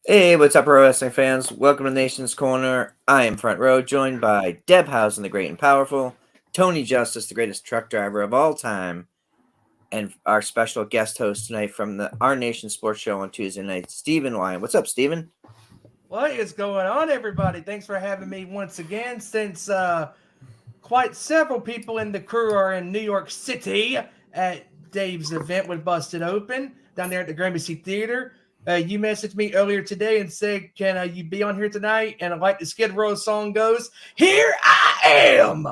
Hey, what's up, pro wrestling fans? Welcome to Nation's Corner. I am Front Row, joined by Debhausen, the great and powerful, Tony Justice, the greatest truck driver of all time, and our special guest host tonight from the Our Nation Sports Show on Tuesday night, Stephen Lyon. What's up, Stephen? What is going on, everybody? Thanks for having me once again. Since quite several people in the crew are in New York City at Dave's event with Busted Open down there at the Gramercy Theater. You messaged me earlier today and said, "Can you be on here tonight?" And like the Skid Row song goes, "Here I am."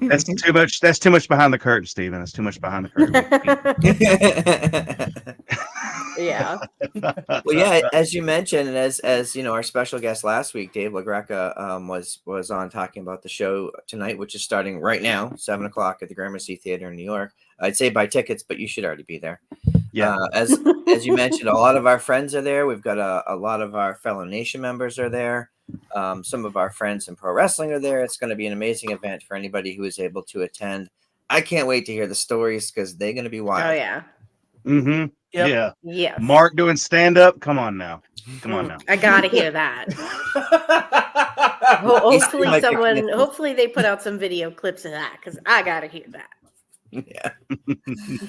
That's too much. That's too much behind the curtain, Steven. That's too much behind the curtain. Yeah. Well, yeah, as you mentioned, and as you know, our special guest last week, Dave LaGreca, was on talking about the show tonight, which is starting right now, 7:00 at the Gramercy Theater in New York. I'd say buy tickets, but you should already be there. Yeah. As you mentioned, a lot of our friends are there. We've got a lot of our fellow Nation members are there. Some of our friends in pro wrestling are there. It's going to be an amazing event for anybody who is able to attend. I can't wait to hear the stories because they're going to be wild. Oh yeah. Mm-hmm. Yep. Yeah. Yes. Mark doing stand up. Come on now. Come on now. I gotta hear that. Hopefully they put out some video clips of that because I gotta hear that. Yeah.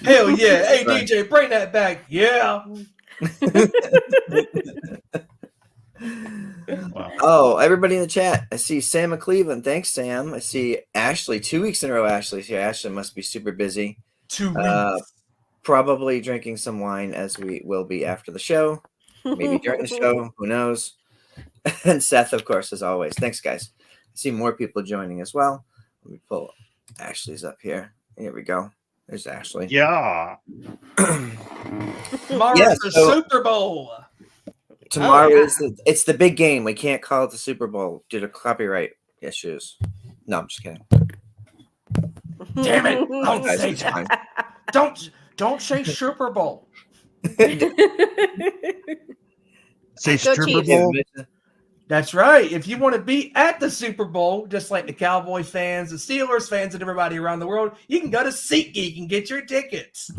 Hell yeah. Hey, DJ, bring that back. Yeah. Wow. Oh, everybody in the chat. I see Sam of Cleveland. Thanks, Sam. I see Ashley. 2 weeks in a row, Ashley's here. Ashley must be super busy. 2 weeks. Probably drinking some wine, as we will be after the show. Maybe during the show. Who knows? And Seth, of course, as always. Thanks, guys. I see more people joining as well. Let me pull Ashley's up here. Here we go. There's Ashley. Yeah. Tomorrow's the Super Bowl. Tomorrow it's the big game. We can't call it the Super Bowl due to copyright issues. No, I'm just kidding. Damn it! Don't say that. Don't say Super Bowl. Say Super Bowl. That's right. If you want to be at the Super Bowl, just like the Cowboy fans, the Steelers fans, and everybody around the world, you can go to SeatGeek and get your tickets.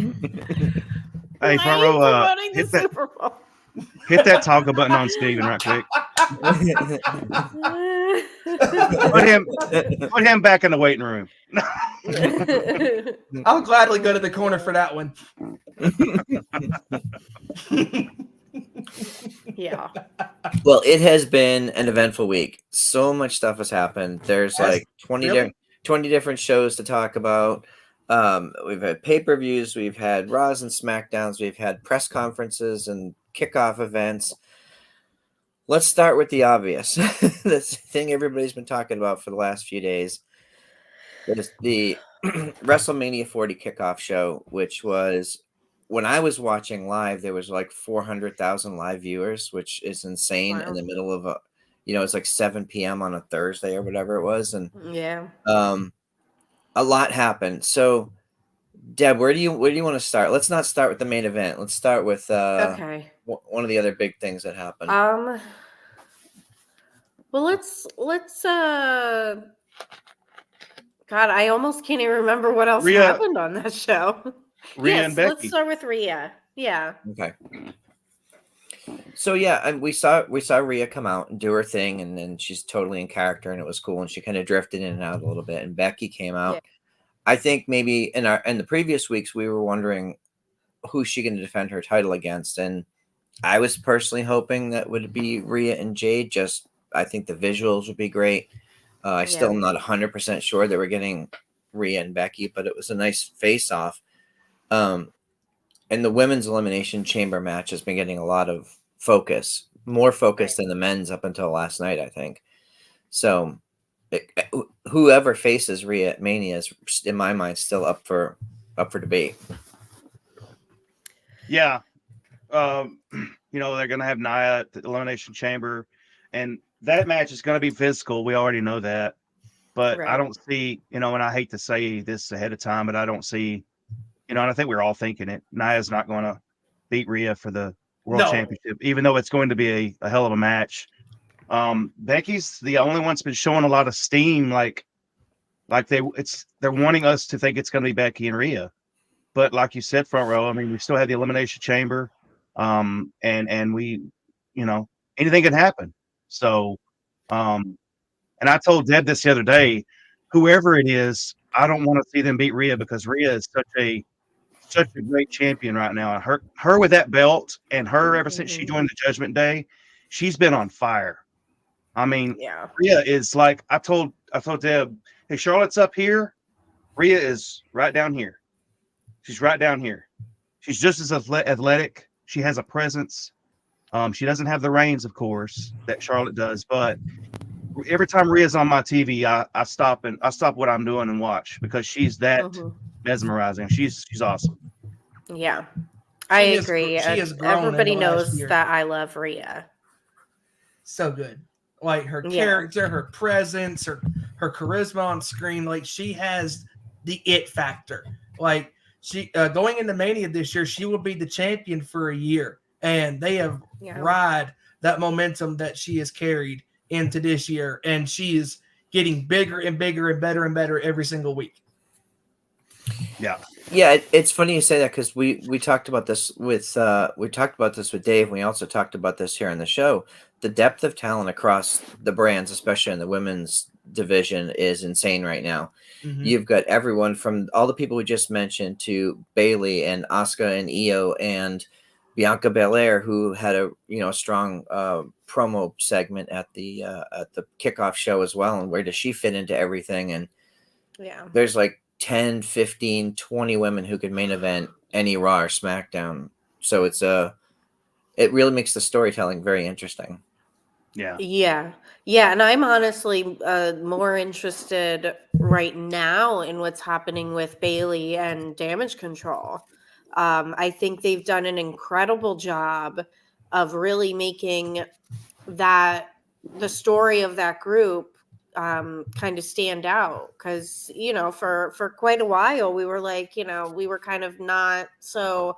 Hey, Front Row, hit that toggle button on Steven right quick. Put him back in the waiting room. I'll gladly go to the corner for that one. Yeah. Well, it has been an eventful week. So much stuff has happened. There's like 20 different shows to talk about. We've had pay-per-views, we've had Raws and SmackDowns, we've had press conferences and kickoff events. Let's start with the obvious. This thing everybody's been talking about for the last few days is the WrestleMania 40 kickoff show, which was, when I was watching live, there was like 400,000 live viewers, which is insane. Wow. In the middle of it's like 7 p.m. on a Thursday or whatever it was. And yeah. A lot happened. So, Deb, where do you want to start? Let's not start with the main event. Let's start with one of the other big things that happened. Well, let's God, I almost can't even remember what else happened on that show. Rhea and Becky. Let's start with Rhea. Yeah. Okay. So yeah, we saw Rhea come out and do her thing, and then she's totally in character, and it was cool. And she kind of drifted in and out a little bit. And Becky came out. Yeah. I think maybe in the previous weeks we were wondering who's she going to defend her title against, and I was personally hoping that would be Rhea and Jade. Just I think the visuals would be great. I still am not 100% sure that we're getting Rhea and Becky, but it was a nice face-off. And the women's elimination chamber match has been getting a lot of focus, more focus than the men's up until last night, I think. So whoever faces Rhea at Mania is, in my mind, still up for debate. Yeah. They're going to have Nia at the elimination chamber, and that match is going to be physical. We already know that. But I don't see, and I hate to say this ahead of time, but I don't see, and I think we're all thinking it. Nia's not going to beat Rhea for the World Championship, even though it's going to be a hell of a match. Becky's the only one's been showing a lot of steam, like they're wanting us to think it's going to be Becky and Rhea. But like you said, Front Row, I mean, we still have the Elimination Chamber, and we, anything can happen. So, and I told Deb this the other day, whoever it is, I don't want to see them beat Rhea because Rhea is such a great champion right now. Her with that belt and her ever since she joined the Judgment Day, she's been on fire. I mean, Rhea is like I told Deb, hey, Charlotte's up here. Rhea is right down here. She's right down here. She's just as athletic. She has a presence. She doesn't have the reins, of course, that Charlotte does. But every time Rhea's on my TV, I stop what I'm doing and watch because she's that mesmerizing. She's awesome. Yeah, I agree. She has grown. Everybody knows that I love Rhea. So good. Like her character, her presence, her charisma on screen. Like she has the it factor. Like she going into Mania this year, she will be the champion for a year, and they have ride that momentum that she has carried into this year, and she is getting bigger and bigger and better every single week. Yeah, it's funny you say that because we talked about this with Dave. And we also talked about this here on the show. The depth of talent across the brands, especially in the women's division, is insane right now. You've got everyone from all the people we just mentioned to Bayley and Asuka and Io and Bianca Belair, who had a strong promo segment at the kickoff show as well. And where does she fit into everything? And there's like 10, 15, 20 women who could main event any Raw or SmackDown. So it really makes the storytelling very interesting. Yeah. And I'm honestly more interested right now in what's happening with Bayley and Damage Control. I think they've done an incredible job of really making the story of that group kind of stand out, because for quite a while we were like, we were kind of not so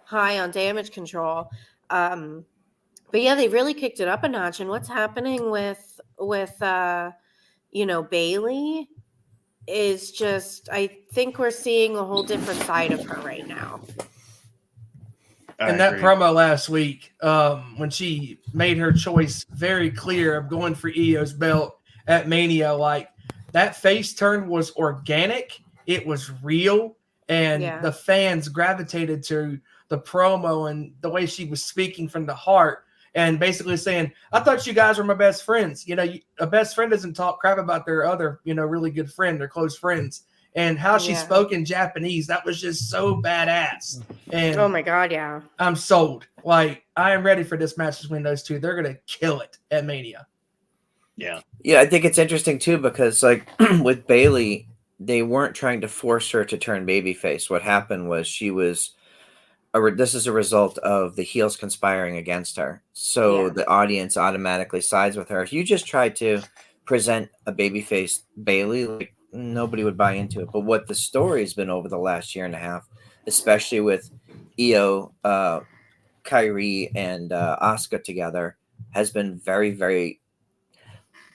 high on Damage Control, but yeah, they really kicked it up a notch. And what's happening with Bayley is just, I think we're seeing a whole different side of her right now. And that promo last week, when she made her choice very clear of going for Io's belt at Mania, like that face turn was organic. It was real. And the fans gravitated to the promo and the way she was speaking from the heart and basically saying, I thought you guys were my best friends. A best friend doesn't talk crap about their other, really good friend or close friends. And how she spoke in Japanese, that was just so badass. And oh my God, yeah. I'm sold. Like, I am ready for this match between those two. They're going to kill it at Mania. Yeah, I think it's interesting too because, like, with Bayley, they weren't trying to force her to turn babyface. What happened was this is a result of the heels conspiring against her. So the audience automatically sides with her. If you just tried to present a babyface Bayley, like, nobody would buy into it. But what the story's been over the last year and a half, especially with Io, Kyrie, and Asuka together, has been very, very.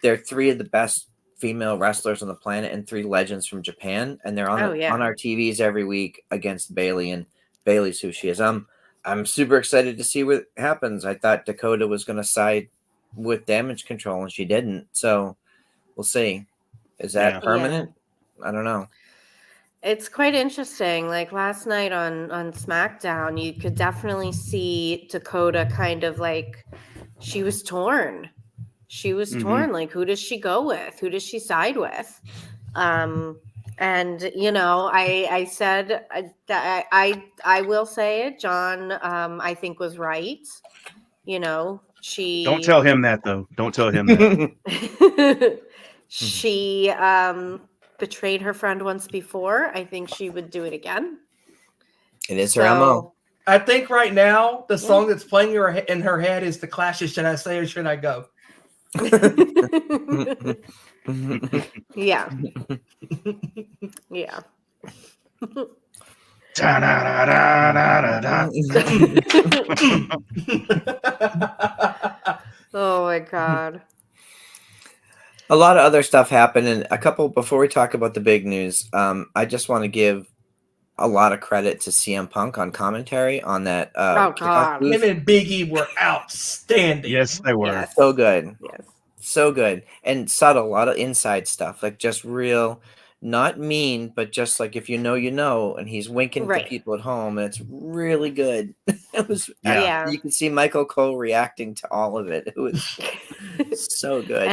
They're three of the best female wrestlers on the planet and three legends from Japan, and they're on our TVs every week against Bayley, and Bayley's who she is. I'm super excited to see what happens. I thought Dakota was going to side with Damage Control, and she didn't. So we'll see. Is that permanent? I don't know. It's quite interesting. Like last night on SmackDown, you could definitely see Dakota kind of like she was torn. Like, who does she go with? Who does she side with? And I said I will say it. John, I think was right. She don't tell him that though. Don't tell him that. She betrayed her friend once before. I think she would do it again. It is her MO. I think right now the song that's playing in her head is The Clash's "Should I Stay or Should I Go?" Yeah. Oh my God. A lot of other stuff happened, and a couple before we talk about the big news. I just want to give a lot of credit to CM Punk on commentary on that Oh, kickoff God. booth. Him and Big E were outstanding. Yes, they were. Yes. So good. Yes. So good. And subtle, a lot of inside stuff, like just real, not mean, but just like if you know, you know, and he's winking at Right. the people at home, and it's really good. It was, Yeah. you can see Michael Cole reacting to all of it. It was so good.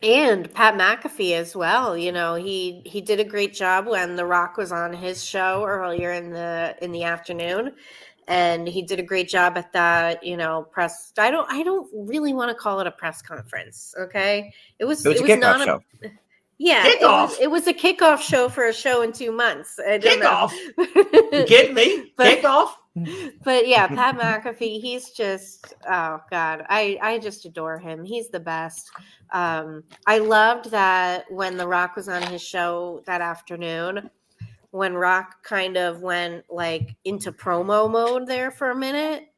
And Pat McAfee as well. You know, he did a great job when The Rock was on his show earlier in the afternoon, and he did a great job at that. You know, press. I don't really want to call it a press conference. Okay, it was a kickoff not show. Yeah, Kickoff. It was a kickoff show for a show in 2 months. I don't Kickoff. know. You kidding me? Kickoff. But yeah, Pat McAfee, he's just, oh God, I just adore him. He's the best. I loved that when The Rock was on his show that afternoon, when Rock kind of went like into promo mode there for a minute.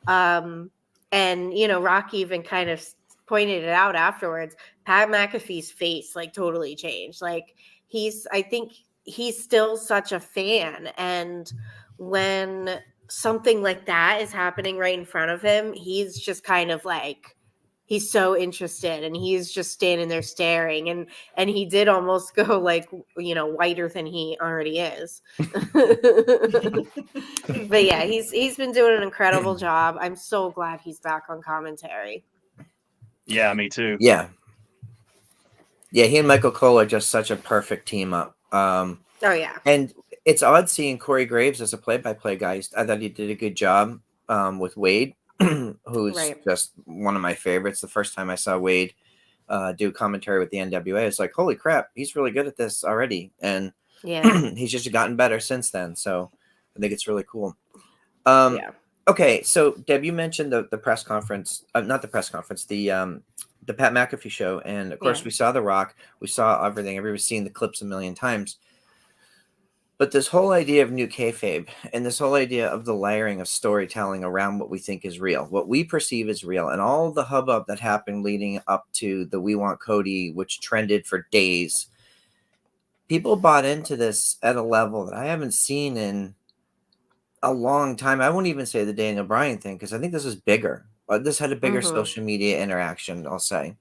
And you know, Rock even kind of pointed it out afterwards. Pat McAfee's face like totally changed. Like I think he's still such a fan, and when something like that is happening right in front of him, he's just kind of like, he's so interested, and he's just standing there staring, and he did almost go like, you know, whiter than he already is. But yeah, he's been doing an incredible job. I'm so glad he's back on commentary. Yeah, me too. Yeah, he and Michael Cole are just such a perfect team up. Oh yeah. And it's odd seeing Corey Graves as a play-by-play guy. I thought he did a good job with Wade, who's just one of my favorites. The first time I saw Wade do commentary with the NWA, it's like, holy crap, he's really good at this already. And he's just gotten better since then. So I think it's really cool. Okay, so Deb, you mentioned the press conference, not the press conference, the Pat McAfee show. And of course, we saw The Rock. We saw everything. Everybody's seen the clips a million times. But this whole idea of new kayfabe and this whole idea of the layering of storytelling around what we think is real, what we perceive as real, and all the hubbub that happened leading up to the We Want Cody, which trended for days, people bought into this at a level that I haven't seen in a long time. I won't even say the Daniel Bryan thing, because I think this is bigger. This had a bigger social media interaction, I'll say.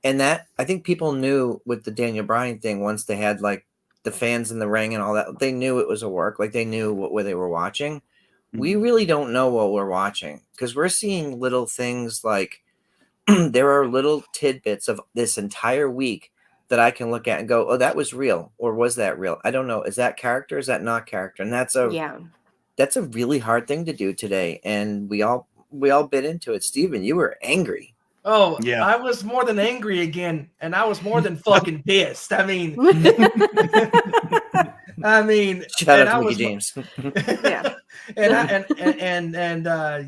And that, I think people knew with the Daniel Bryan thing, once they had like the fans in the ring and all that, they knew it was a work. Like they knew what they were watching. Mm-hmm. We really don't know what we're watching, because we're seeing little things like there are little tidbits of this entire week that I can look at and go, oh, that was real. Or was that real? I don't know. Is that character? Is that not character? And that's a really hard thing to do today. And we all bit into it. Steven, you were angry. Oh, yeah. I was more than angry again, and I was more than fucking pissed. I mean, shout out to Mickey James.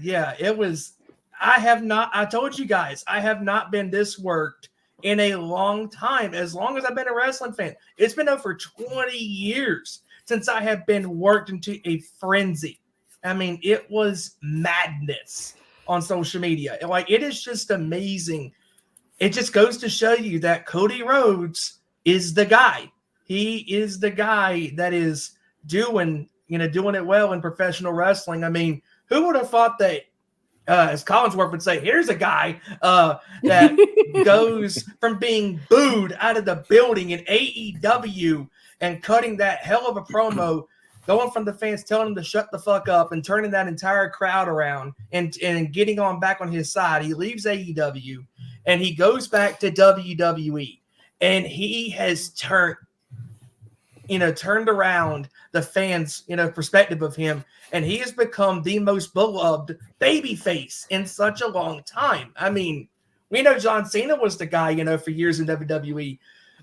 Yeah, it was. I told you guys, I have not been this worked in a long time. As long as I've been a wrestling fan, it's been over 20 years since I have been worked into a frenzy. I mean, it was madness on social media. Like, it is just amazing. It just goes to show you that Cody Rhodes is the guy. He is the guy that is doing it well in professional wrestling. I mean, who would have thought that, as Collinsworth would say, here's a guy that goes from being booed out of the building in AEW and cutting that hell of a promo, going from the fans telling him to shut the fuck up and turning that entire crowd around and getting on back on his side. He leaves AEW and he goes back to WWE, and he has turned around the fans, perspective of him, and he has become the most beloved babyface in such a long time. I mean, we know John Cena was the guy, for years in WWE,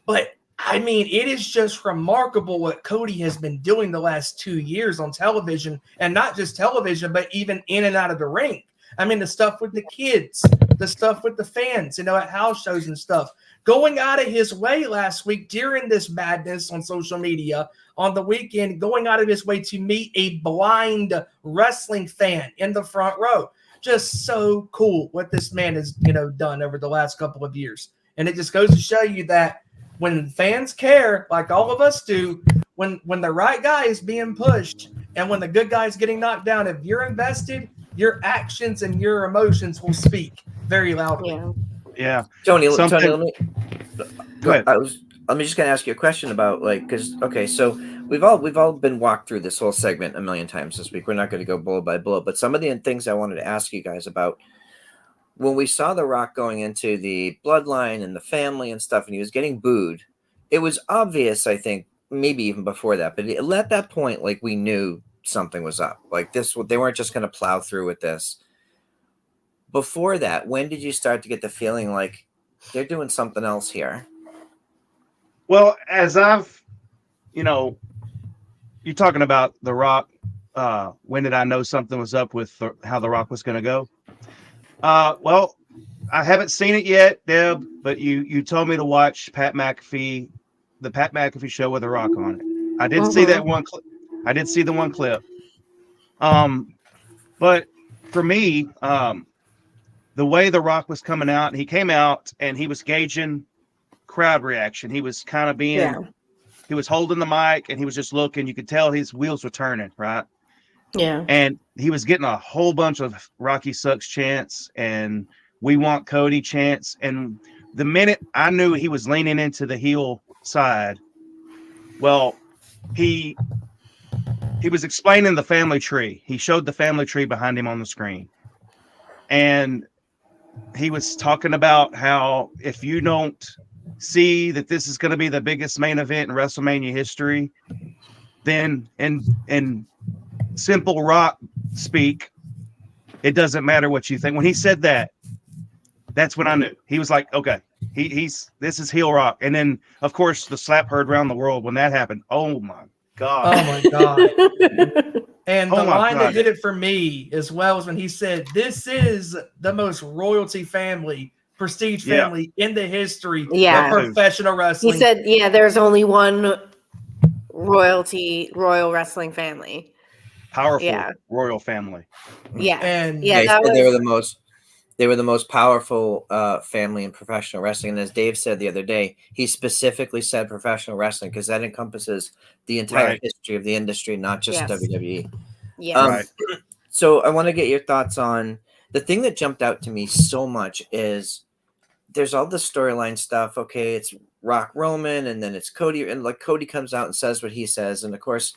but I mean, it is just remarkable what Cody has been doing the last 2 years on television, and not just television, but even in and out of the ring. I mean, the stuff with the kids, the stuff with the fans, at house shows and stuff, going out of his way last week during this madness on social media on the weekend, going out of his way to meet a blind wrestling fan in the front row. Just so cool what this man has, done over the last couple of years. And it just goes to show you that when fans care, like all of us do, when the right guy is being pushed and when the good guy is getting knocked down, if you're invested, your actions and your emotions will speak very loudly. Yeah. Yeah. Tony, Something. let me. Go ahead. I'm just gonna ask you a question about because okay, so we've all been walked through this whole segment a million times this week. We're not going to go blow by blow, but some of the things I wanted to ask you guys about when we saw The Rock going into the bloodline and the family and stuff, and he was getting booed. It was obvious, I think, maybe even before that, but at that point, like we knew something was up. Like this, they weren't just going to plow through with this. Before that, when did you start to get the feeling like they're doing something else here? Well, as I've, you're talking about The Rock. When did I know something was up with how The Rock was going to go? Well, I haven't seen it yet, Deb, but you told me to watch the Pat McAfee show with The Rock on it. I did see that one. I did see the one clip. But for me, the way The Rock was coming out, he came out and he was gauging crowd reaction. He was kind of he was holding the mic and he was just looking. You could tell his wheels were turning, right? Yeah. And he was getting a whole bunch of Rocky sucks chants and we want Cody chants. And the minute I knew he was leaning into the heel side, well, he was explaining the family tree. He showed the family tree behind him on the screen. And he was talking about how if you don't see that this is going to be the biggest main event in WrestleMania history, then in simple Rock speak, it doesn't matter what you think. When he said that, that's when I knew. He was like, okay, this is heel Rock. And then of course the slap heard around the world when that happened. Oh my God. Oh my God. And the line that God. did it for me as well is when he said, "This is the most royalty family, prestige family in the history of professional wrestling." He said, "Yeah, there's only one royal wrestling family, powerful royal family." Yeah, and yeah, they were the most powerful family in professional wrestling. And as Dave said the other day, he specifically said professional wrestling because that encompasses the entire history of the industry, not just WWE. Yes. So I want to get your thoughts on the thing that jumped out to me so much is there's all the storyline stuff. Okay, it's Rock Roman, and then it's Cody, and like Cody comes out and says what he says, and of course,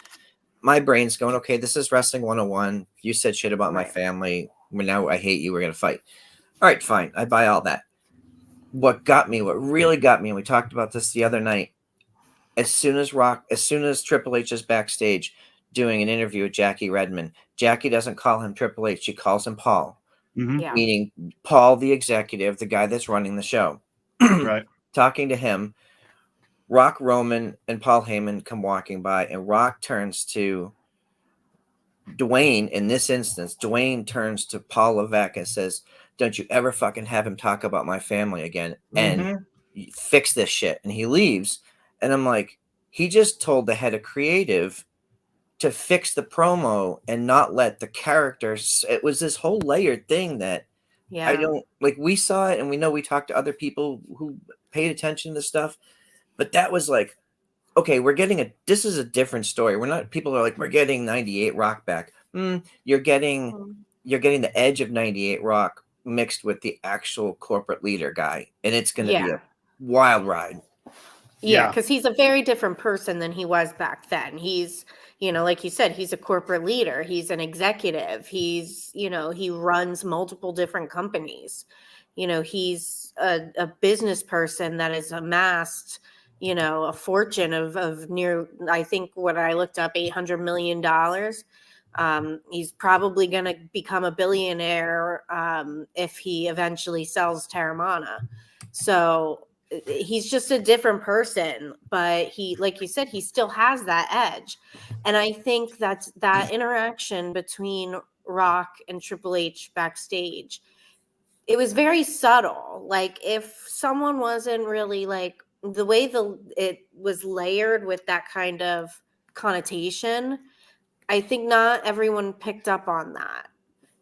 my brain's going, okay, this is wrestling 101. You said shit about my family. Now I hate you. We're gonna fight. All right, fine. I buy all that. What really got me, and we talked about this the other night. As soon as Triple H is backstage doing an interview with Jackie Redmond, Jackie doesn't call him Triple H. She calls him Paul. Meaning Paul, the executive, the guy that's running the show. Right. Talking to him, Rock Roman and Paul Heyman come walking by, and Rock turns to Dwayne. In this instance, Dwayne turns to Paul Levesque and says, "Don't you ever fucking have him talk about my family again, and fix this shit." And he leaves. And I'm like, he just told the head of creative to fix the promo and not let the characters. It was this whole layered thing that I don't like. We saw it and we know we talked to other people who paid attention to this stuff, but that was like, okay, this is a different story. People are like, we're getting 98 Rock back. You're getting the edge of 98 Rock mixed with the actual corporate leader guy. And it's going to be a wild ride. Yeah, because he's a very different person than he was back then. He's, like you said, he's a corporate leader. He's an executive. He's, he runs multiple different companies. He's a business person that has amassed, a fortune of near, I think what I looked up, $800 million. He's probably going to become a billionaire if he eventually sells Terramana. So he's just a different person, but he, like you said, he still has that edge. And I think that interaction between Rock and Triple H backstage, it was very subtle. Like if someone wasn't really like the way it was layered with that kind of connotation, I think not everyone picked up on that.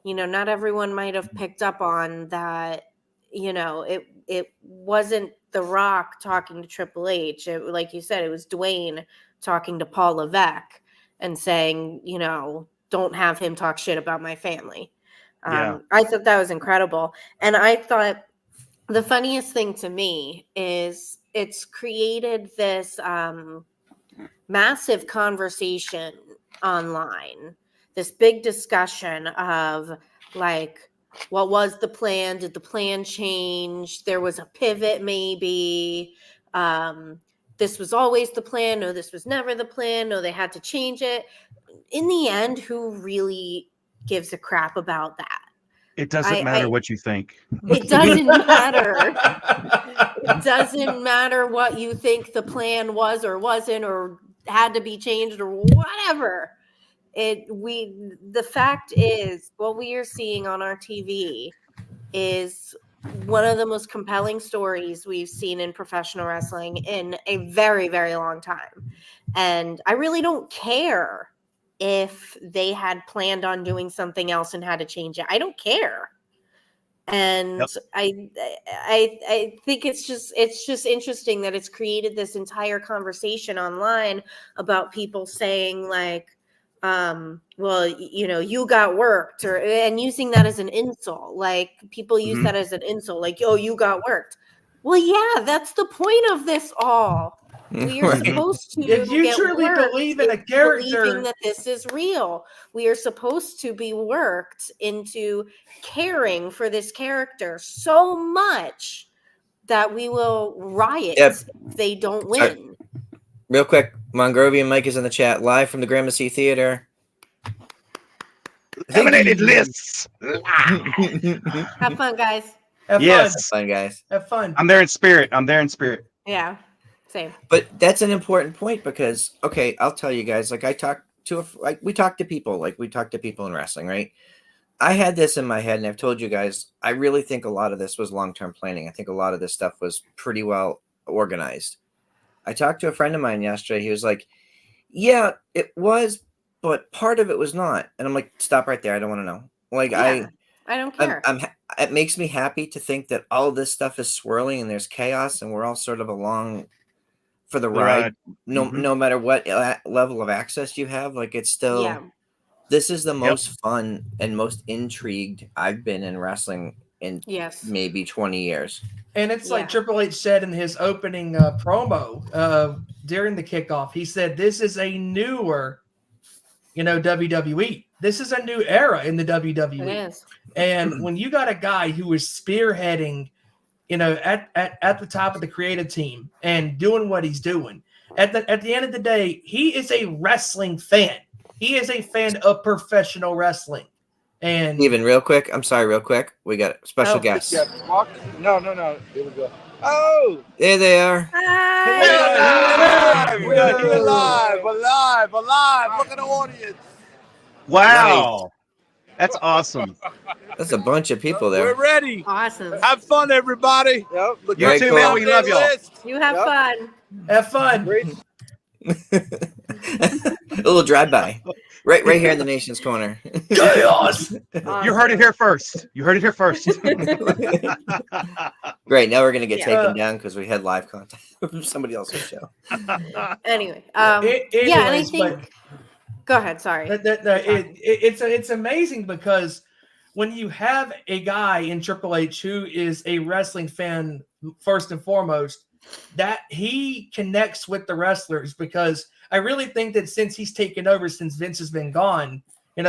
Not everyone might have picked up on that. It wasn't The Rock talking to Triple H. Like you said, it was Dwayne talking to Paul Levesque and saying, you know, don't have him talk shit about my family. I thought that was incredible. And I thought the funniest thing to me is it's created this massive conversation online, this big discussion of like, what was the plan? Did the plan change? There was a pivot, maybe. This was always the plan. No, this was never the plan. No, they had to change it. In the end, who really gives a crap about that? It doesn't matter what you think. It doesn't matter. It doesn't matter what you think the plan was or wasn't or had to be changed or whatever. The fact is, what we are seeing on our TV is one of the most compelling stories we've seen in professional wrestling in a very, very long time. And I really don't care if they had planned on doing something else and had to change it. I don't care. And I think it's just interesting that it's created this entire conversation online about people saying like, well, you know, you got worked, and using that as an insult. Like people use that as an insult, like, oh, you got worked. Well, yeah, that's the point of this all. We are supposed to if you truly believe in a character, believing that this is real. We are supposed to be worked into caring for this character so much that we will riot if they don't win. Real quick, Mongrovian Mike is in the chat, live from the Gramercy Theater. Eliminated lists. Have fun, guys. Have fun, guys. Have fun. I'm there in spirit. Yeah, same. But that's an important point because, okay, I'll tell you guys. Like we talk to people in wrestling, right? I had this in my head, and I've told you guys. I really think a lot of this was long-term planning. I think a lot of this stuff was pretty well organized. I talked to a friend of mine yesterday. He was like, "Yeah, it was, but part of it was not." And I'm like, "Stop right there. I don't want to know." Like I don't care. It makes me happy to think that all this stuff is swirling and there's chaos and we're all sort of along for the ride. No matter what level of access you have, like it's still, this is the most fun and most intrigued I've been in wrestling in maybe 20 years. And it's like Triple H said in his opening promo during the kickoff, he said, this is a newer, WWE. This is a new era in the WWE. It is. And when you got a guy who is spearheading, at the top of the creative team and doing what he's doing, at the end of the day, he is a wrestling fan. He is a fan of professional wrestling. And even real quick, we got special guests. No. Here we go. Oh, there they are. We're live. We're live. Look at the audience. Wow. That's awesome. That's a bunch of people there. We're ready. Awesome. Have fun, everybody. Yep. You too, man. We love y'all. You have fun. Have fun. Great. A little drive-by. Right here in the nation's corner. Chaos. You heard it here first. Great. Now we're going to get taken down because we had live contact from somebody else's show. Anyway. And I think... Go ahead. Sorry. It's amazing because when you have a guy in Triple H who is a wrestling fan first and foremost, that he connects with the wrestlers, because I really think that since he's taken over, since Vince has been gone,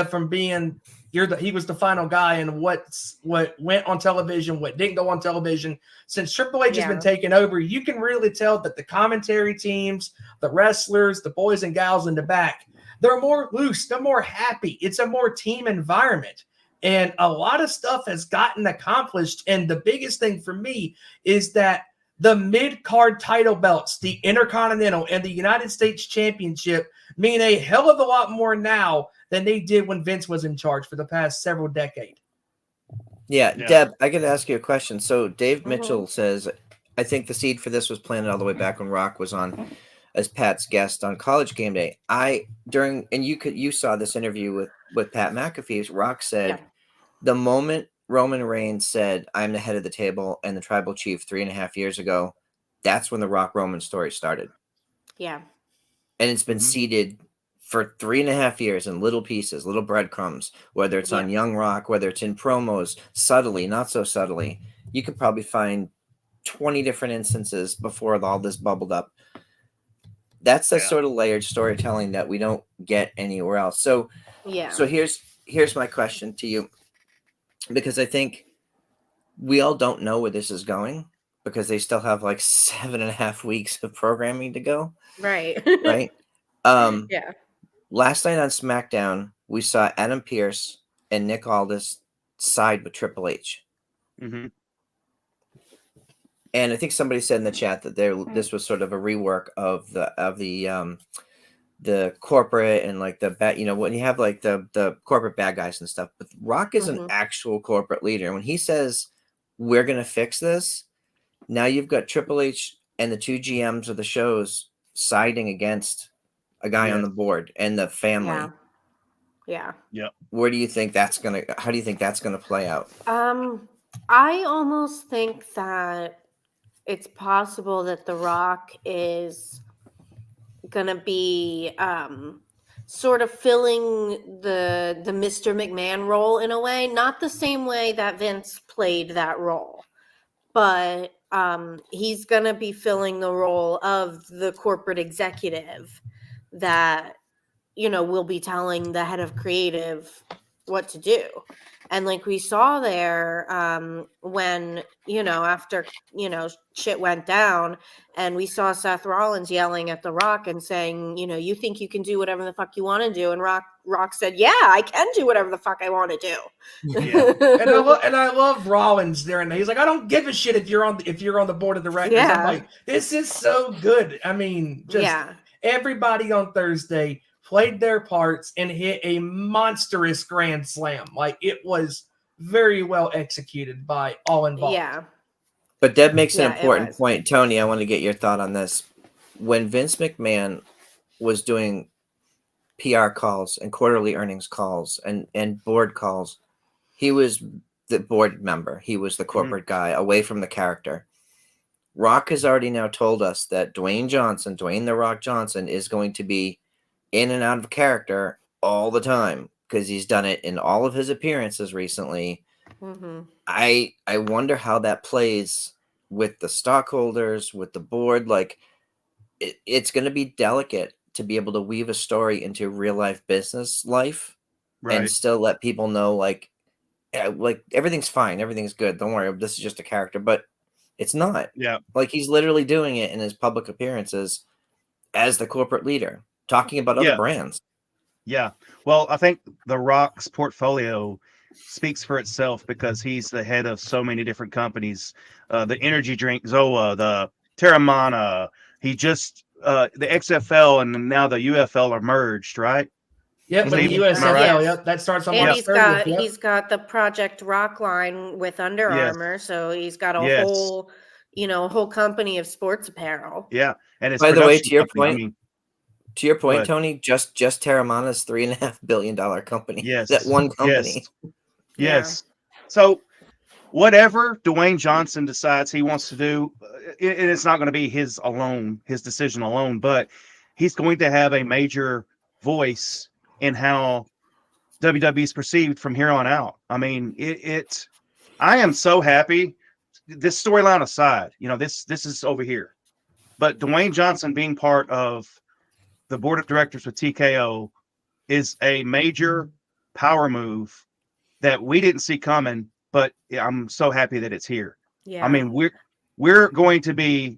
from being he was the final guy and what went on television, what didn't go on television, since Triple H has been taken over, you can really tell that the commentary teams, the wrestlers, the boys and gals in the back, they're more loose, they're more happy. It's a more team environment. And a lot of stuff has gotten accomplished. And the biggest thing for me is that the mid-card title belts, the Intercontinental and the United States Championship, mean a hell of a lot more now than they did when Vince was in charge for the past several decades. Yeah. Deb, I got to ask you a question. So Dave Mitchell says, I think the seed for this was planted all the way back when Rock was on as Pat's guest on College Game Day. You saw this interview with Pat McAfee. Rock said the moment Roman Reigns said, "I'm the head of the table," and the tribal chief 3.5 years ago, that's when the Rock Roman story started. Yeah. And it's been seeded for 3.5 years in little pieces, little breadcrumbs, whether it's on Young Rock, whether it's in promos, subtly, not so subtly. You could probably find 20 different instances before all this bubbled up. That's the sort of layered storytelling that we don't get anywhere else. So here's my question to you, because I think we all don't know where this is going, because they still have like 7.5 weeks of programming to go. Right. Right. Yeah. Last night on SmackDown, we saw Adam Pearce and Nick Aldis side with Triple H. Mm-hmm. And I think somebody said in the chat that this was sort of a rework of the corporate and like the bad, when you have like the corporate bad guys and stuff. But Rock is an actual corporate leader. When he says we're gonna fix this, now you've got Triple H and the two GMs of the shows siding against a guy on the board and the family. Yeah. Where do you think that's gonna? How do you think that's gonna play out? I almost think that it's possible that The Rock is gonna be sort of filling the Mr. McMahon role in a way, not the same way that Vince played that role, but he's gonna be filling the role of the corporate executive that will be telling the head of creative what to do. And like we saw there, when, after, shit went down and we saw Seth Rollins yelling at The Rock and saying, you think you can do whatever the fuck you want to do. And Rock said, yeah, I can do whatever the fuck I want to do. Yeah. and I love Rollins there. And he's like, I don't give a shit if you're on the board of directors. Yeah. I'm like, this is so good. I mean, just everybody on Thursday played their parts and hit a monstrous grand slam. Like, it was very well executed by all involved. Yeah. But Deb makes an important point. Tony, I want to get your thought on this. When Vince McMahon was doing PR calls and quarterly earnings calls and board calls, he was the board member. He was the corporate guy, away from the character. Rock has already now told us that Dwayne The Rock Johnson, is going to be in and out of character all the time, because he's done it in all of his appearances recently. I wonder how that plays with the stockholders, with the board. Like, it's going to be delicate to be able to weave a story into real life business life, and still let people know like everything's fine, everything's good, don't worry, this is just a character. But it's not. Like, he's literally doing it in his public appearances as the corporate leader, talking about other brands. Well, I think The Rock's portfolio speaks for itself, because he's the head of so many different companies. The energy drink Zoa, the Terramana, he just the XFL and now the UFL are merged, right? Yep, but the USFL, yep, that starts on March 30th. He's got the Project Rock line with Under Armour, so he's got a whole, whole company of sports apparel. Yeah, and it's, by the way, to your company. point, to your point, Tony, just Terramana's $3.5 billion company. That one company. Yes. So whatever Dwayne Johnson decides he wants to do, and it's not going to be his decision alone, but he's going to have a major voice in how WWE is perceived from here on out. I mean, I am so happy. This storyline aside, this is over here, but Dwayne Johnson being part of the board of directors with TKO is a major power move that we didn't see coming, but I'm so happy that it's here. Yeah. I mean, we're going to be,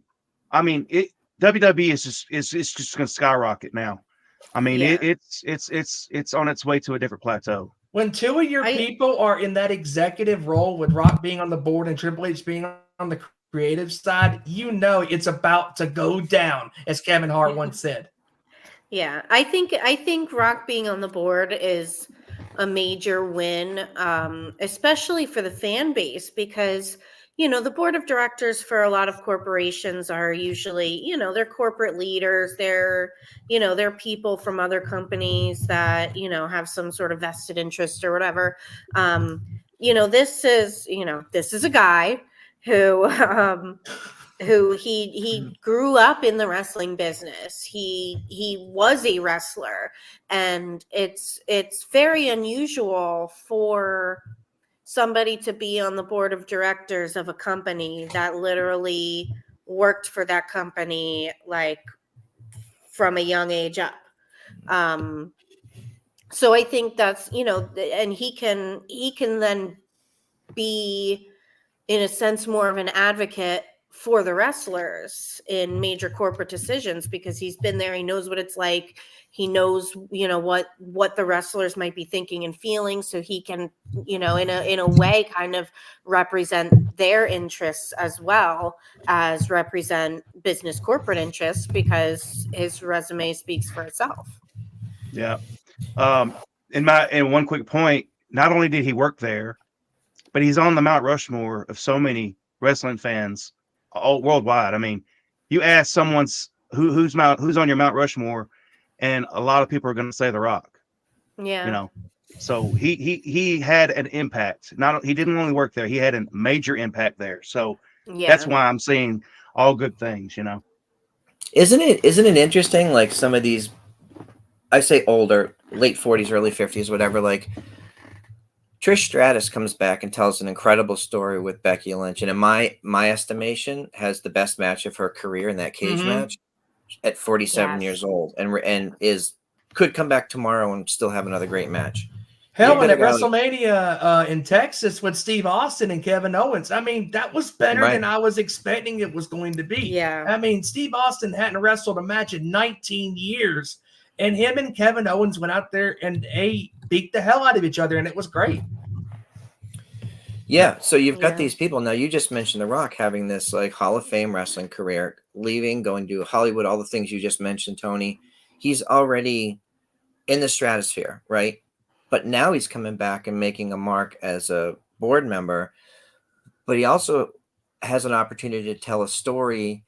WWE is just going to skyrocket now. I mean, it's on its way to a different plateau. When two of your people are in that executive role, with Rock being on the board and Triple H being on the creative side, it's about to go down, as Kevin Hart once said. Yeah, I think Rock being on the board is a major win, especially for the fan base, because the board of directors for a lot of corporations are usually, they're corporate leaders, they're people from other companies that have some sort of vested interest or whatever. This is a guy who who he grew up in the wrestling business. He was a wrestler, and it's very unusual for somebody to be on the board of directors of a company that literally worked for that company like from a young age up. So I think that's, and he can then be, in a sense, more of an advocate for the wrestlers in major corporate decisions, because he's been there. He knows what it's like. He knows, what the wrestlers might be thinking and feeling. So he can, in a way kind of represent their interests as well as represent business corporate interests, because his resume speaks for itself. Yeah. In one quick point, not only did he work there, but he's on the Mount Rushmore of so many wrestling fans all worldwide. I mean, you ask someone's who's on your Mount Rushmore, and a lot of people are going to say The Rock. Yeah. So he had an impact. He didn't only work there; he had a major impact there. So that's why I'm seeing all good things. Isn't it interesting? Like some of these, I say older, late 40s, early 50s, whatever. Like Trish Stratus comes back and tells an incredible story with Becky Lynch, and in my estimation, has the best match of her career in that cage match at 47 years old, and could come back tomorrow and still have another great match. Hell, and at WrestleMania in Texas with Steve Austin and Kevin Owens, I mean, that was better than I was expecting it was going to be. Yeah. I mean, Steve Austin hadn't wrestled a match in 19 years, and him and Kevin Owens went out there and beat the hell out of each other, and it was great. Yeah, so you've got these people. Now, you just mentioned The Rock having this like Hall of Fame wrestling career, leaving, going to Hollywood, all the things you just mentioned, Tony. He's already in the stratosphere, right? But now he's coming back and making a mark as a board member. But he also has an opportunity to tell a story.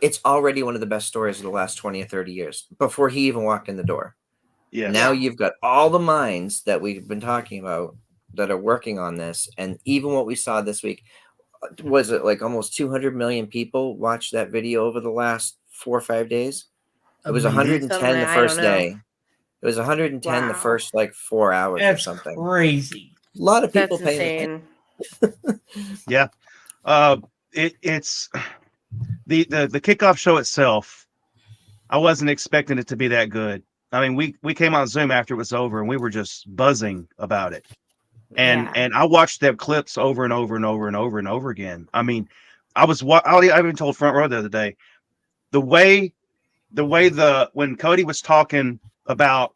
It's already one of the best stories of the last 20 or 30 years before he even walked in the door. Yeah. Now you've got all the minds that we've been talking about that are working on this. And even what we saw this week, was it like almost 200 million people watched that video over the last 4 or 5 days? It was 110 the first day. It was 110 the first like 4 hours or something. Crazy. A lot of people paying attention. Yeah. It's the kickoff show itself. I wasn't expecting it to be that good. I mean, we came on Zoom after it was over, and we were just buzzing about it. And I watched their clips over and over and over and over and over again. I mean, I even told Front Row the other day, the way when Cody was talking about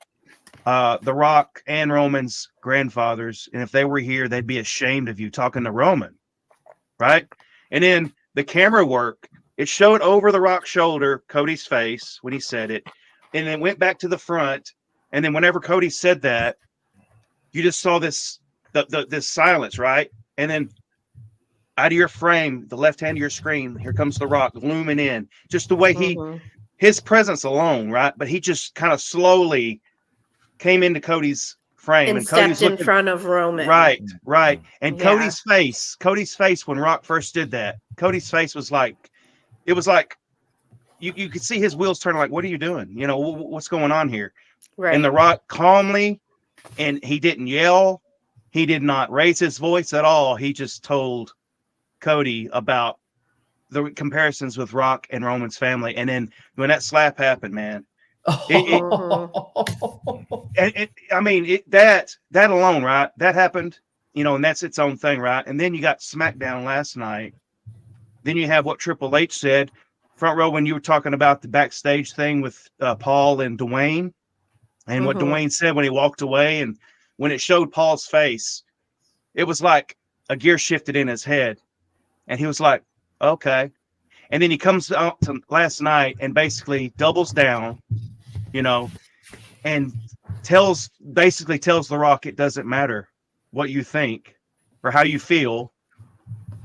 The Rock and Roman's grandfathers, and if they were here, they'd be ashamed of you talking to Roman, right? And then the camera work, it showed over The Rock's shoulder Cody's face when he said it, and then went back to the front. And then whenever Cody said that, you just saw this silence, right? And then out of your frame, the left hand of your screen, here comes The Rock looming in. Just the way his presence alone, right? But he just kind of slowly came into Cody's frame and stepped in front of Roman. Right. And Cody's face when Rock first did that, Cody's face was like, it was like you could see his wheels turning, like, what are you doing? What's going on here? Right. And The Rock calmly, and he didn't yell. He did not raise his voice at all. He just told Cody about the comparisons with Rock and Roman's family. And then when that slap happened, man, that alone, right? That happened, and that's its own thing, right? And then you got SmackDown last night. Then you have what Triple H said, Front Row, when you were talking about the backstage thing with Paul and Dwayne, and what Dwayne said when he walked away, and when it showed Paul's face, it was like a gear shifted in his head, and he was like, okay. And then he comes out to last night and basically doubles down, and tells The Rock it doesn't matter what you think or how you feel.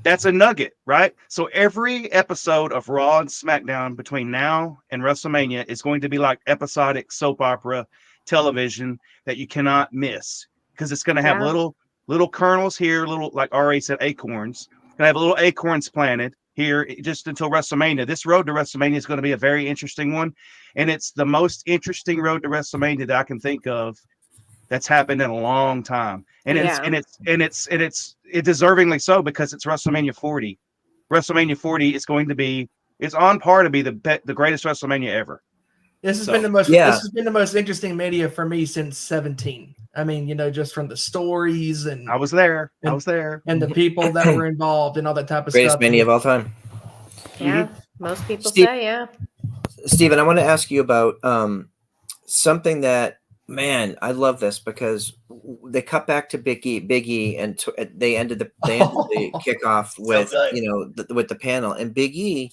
That's a nugget, right? So every episode of Raw and SmackDown between now and WrestleMania is going to be like episodic soap opera television that you cannot miss, because it's going to have little kernels here, little, like RA said, acorns. Going to have little acorns planted, here just until WrestleMania. This road to WrestleMania is going to be a very interesting one, and it's the most interesting road to WrestleMania that I can think of that's happened in a long time, and it's deservingly so because it's WrestleMania 40. WrestleMania 40 is going to be it's on par to be the greatest WrestleMania ever. This has been the most. Yeah. This has been the most interesting media for me since 17. I mean, just from the stories and I was there, and the people that were involved and all that type of Greatest stuff. mania of all time. Yeah, most people Steve- say, yeah. Steven, I want to ask you about something that, man, I love this because they cut back to Big E, and they ended the kickoff with good. with the panel, and Big E.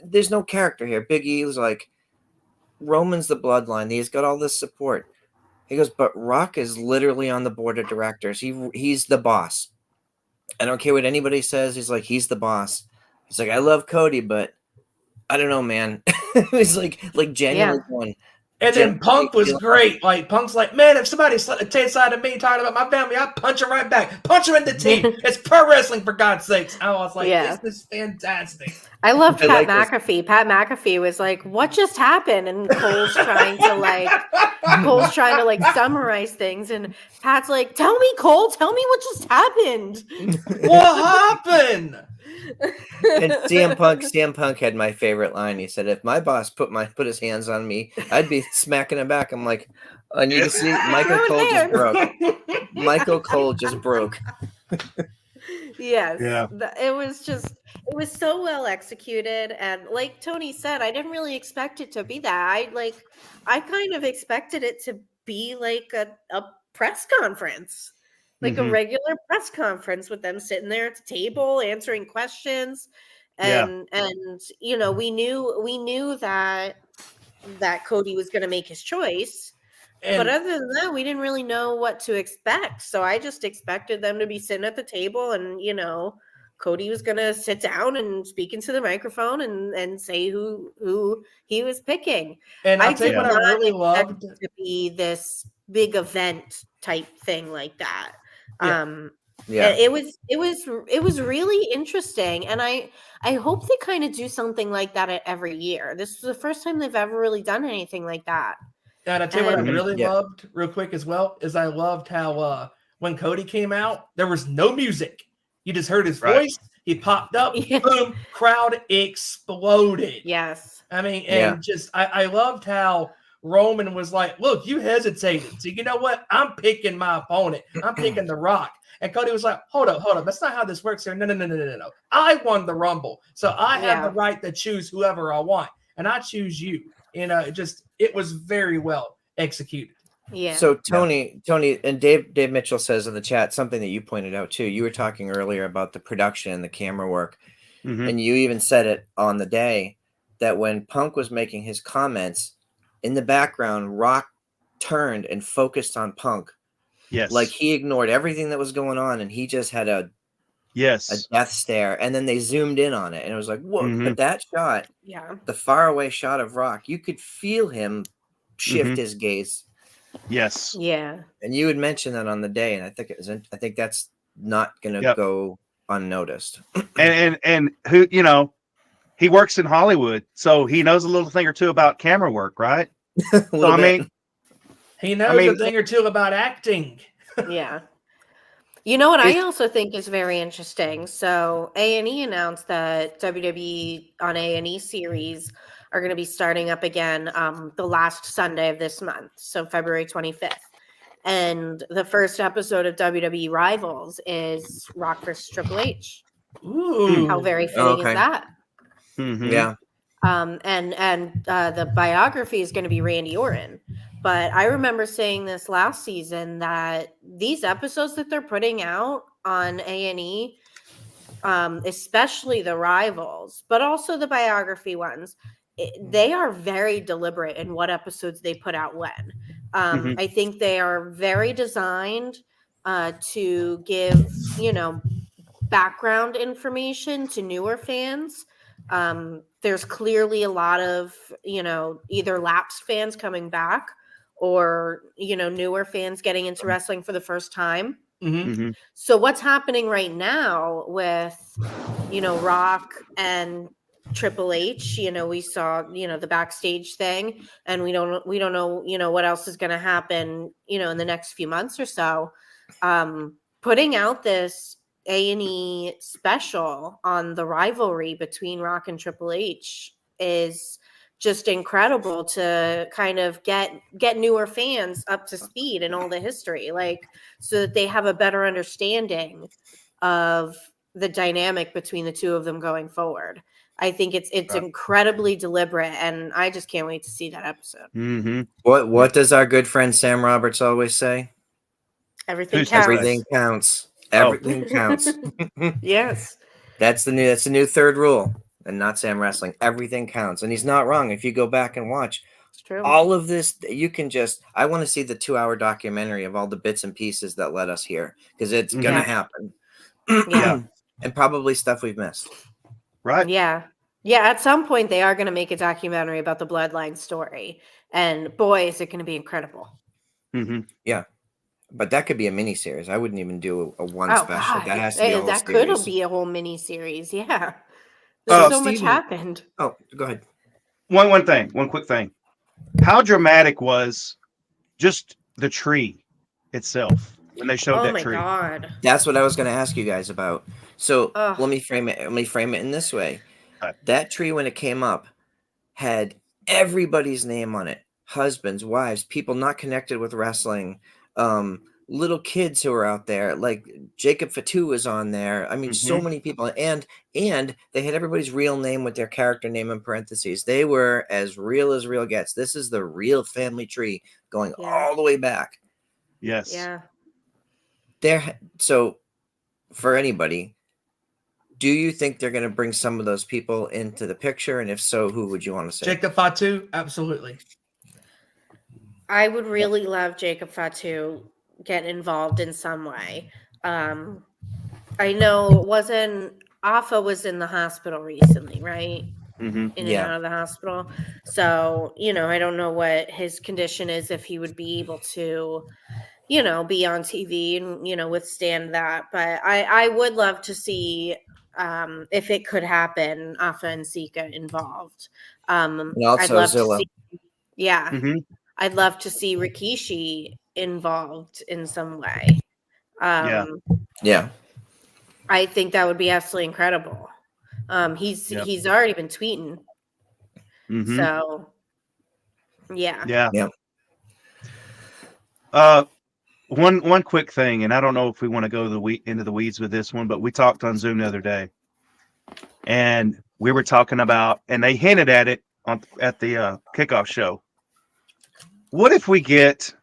There's no character here. Big E was like, Roman's the bloodline. He's got all this support. He goes, but Rock is literally on the board of directors. He's the boss. I don't care what anybody says. He's like, he's the boss. He's like, I love Cody, but I don't know, man. He's like genuinely going. And then Punk was great. Like Punk's like, man, if somebody takes side of me talking about my family, I'll punch him right back. Punch him in the teeth. It's pro wrestling, for God's sakes. I was like, this is fantastic. I love Pat McAfee. Pat McAfee was like, what just happened? And Cole's trying to summarize things. And Pat's like, tell me, Cole, tell me what just happened. What happened? And CM Punk had my favorite line. He said, if my boss put his hands on me, I'd be smacking him back. I'm like, I need to see. Michael Cole just broke. Michael Cole just broke. Yes. Yeah. It was so well executed. And like Tony said, I didn't really expect it to be that. I kind of expected it to be like a press conference. Like a regular press conference with them sitting there at the table answering questions, and we knew that Cody was going to make his choice, but other than that, we didn't really know what to expect. So I just expected them to be sitting at the table, and Cody was going to sit down and speak into the microphone and say who he was picking. And I did what I really loved to be this big event type thing like that. It was really interesting, and I hope they kind of do something like that every year. This was the first time they've ever really done anything like that. And I tell you what I really loved real quick as well is I loved how when Cody came out, there was no music. You just heard his voice. He popped up, boom, crowd exploded. Yes. I mean, and I loved how Roman was like, look, you hesitated. So you know what? I'm picking my opponent. I'm picking The Rock. And Cody was like, hold up. That's not how this works here. No. I won the Rumble. So I have the right to choose whoever I want. And I choose you. It was very well executed. Yeah. So Tony, and Dave Mitchell says in the chat something that you pointed out too. You were talking earlier about the production and the camera work. And you even said it on the day that when Punk was making his comments, in the background, Rock turned and focused on Punk. Yes. Like he ignored everything that was going on and he just had a death stare. And then they zoomed in on it and it was like, whoa. But that shot, the faraway shot of Rock, you could feel him shift his gaze. Yes. Yeah. And you had mentioned that on the day, and I think that's not going to go unnoticed. and who, he works in Hollywood, so he knows a little thing or two about camera work, right? So, he knows a thing or two about acting. Yeah. You know what I also think is very interesting? So A&E announced that WWE on A&E series are going to be starting up again the last Sunday of this month, so February 25th. And the first episode of WWE Rivals is Rock vs. Triple H. Ooh. How very fitting is that? Yeah. And the biography is going to be Randy Orton. But I remember saying this last season that these episodes that they're putting out on A&E, especially the Rivals, but also the biography ones, they are very deliberate in what episodes they put out when. I think they are very designed to give, background information to newer fans. There's clearly a lot of, either lapsed fans coming back or, newer fans getting into wrestling for the first time. Mm-hmm. So what's happening right now with, Rock and Triple H? We saw, the backstage thing, and we don't know, what else is going to happen, in the next few months or so. Putting out this A&E special on the rivalry between Rock and Triple H is just incredible to kind of get newer fans up to speed in all the history, so that they have a better understanding of the dynamic between the two of them going forward. I think it's incredibly deliberate, and I just can't wait to see that episode. Mm-hmm. What does our good friend Sam Roberts always say? Everything Who says counts. that? Everything counts. Oh. Everything counts. Yes. That's the new third rule, and not Sam Wrestling. Everything counts, and he's not wrong. If you go back and watch It's true. all of this, you can just. I want to see the 2-hour documentary of all the bits and pieces that led us here, because it's gonna happen. Yeah. And probably stuff we've missed. Right. Yeah. At some point, they are going to make a documentary about the Bloodline story, and boy, is it going to be incredible. Mm-hmm. Yeah. But that could be a mini series. I wouldn't even do a one special. God. That has to be a whole that series. could be a whole mini series. Yeah. There's so much happened. Oh, go ahead. One quick thing. How dramatic was just the tree itself when they showed that tree? Oh my God. That's what I was going to ask you guys about. So Ugh. let me frame it in this way. Okay. That tree, when it came up, had everybody's name on it. Husbands, wives, people not connected with wrestling, little kids who were out there, like Jacob Fatu was on there. I mean, so many people, and they had everybody's real name with their character name in parentheses. They were as real gets. This is the real family tree going all the way back. Yes. Yeah. So for anybody, do you think they're going to bring some of those people into the picture? And if so, who would you want to say? Jacob Fatu, absolutely. I would really love Jacob Fatu get involved in some way. I know Afa was in the hospital recently, right? Mm-hmm. In and out of the hospital. So, I don't know what his condition is, if he would be able to, be on TV and, withstand that. But I would love to see, if it could happen, Afa and Sika involved. And also I'd love Zilla. to see, yeah. Mm-hmm. I'd love to see Rikishi involved in some way. Yeah. I think that would be absolutely incredible. He's already been tweeting. Mm-hmm. So yeah. One quick thing, and I don't know if we want to go into the weeds with this one, but we talked on Zoom the other day, and we were talking about, and they hinted at it at the kickoff show. What if we get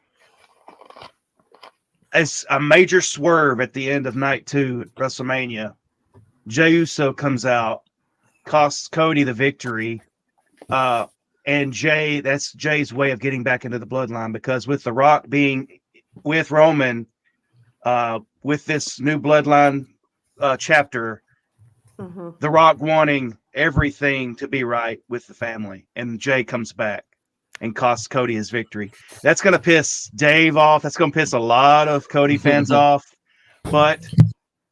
as a major swerve at the end of night 2 at WrestleMania? Jey Uso comes out, costs Cody the victory, and that's Jay's way of getting back into the bloodline, because with The Rock being with Roman, with this new bloodline chapter, The Rock wanting everything to be right with the family, and Jay comes back and costs Cody his victory. That's going to piss Dave off. That's going to piss a lot of Cody fans off. But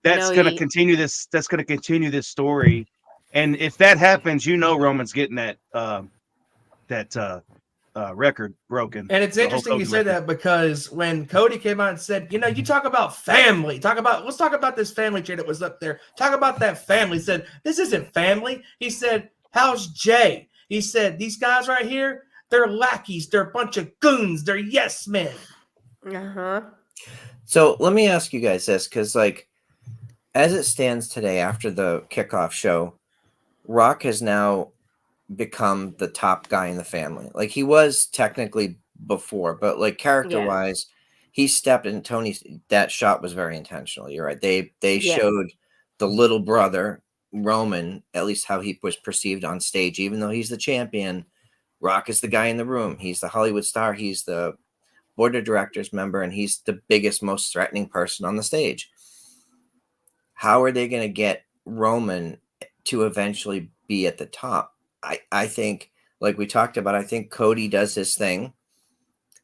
that's going to continue this. That's going to continue this story. And if that happens, Roman's getting that record broken. And it's interesting you say that, because when Cody came out and said, you talk about family, let's talk about this family tree that was up there. Talk about that family. He said, this isn't family. He said, how's Jay? He said, these guys right here, they're lackeys. They're a bunch of goons. They're yes men. So let me ask you guys this, because as it stands today after the kickoff show, Rock has now become the top guy in the family. Like he was technically before, but character wise, he stepped in. That shot was very intentional. You're right. They showed the little brother Roman, at least how he was perceived on stage, even though he's the champion. Rock is the guy in the room. He's the Hollywood star. He's the board of directors member, and he's the biggest, most threatening person on the stage. How are they going to get Roman to eventually be at the top? I think, like we talked about, I think Cody does his thing.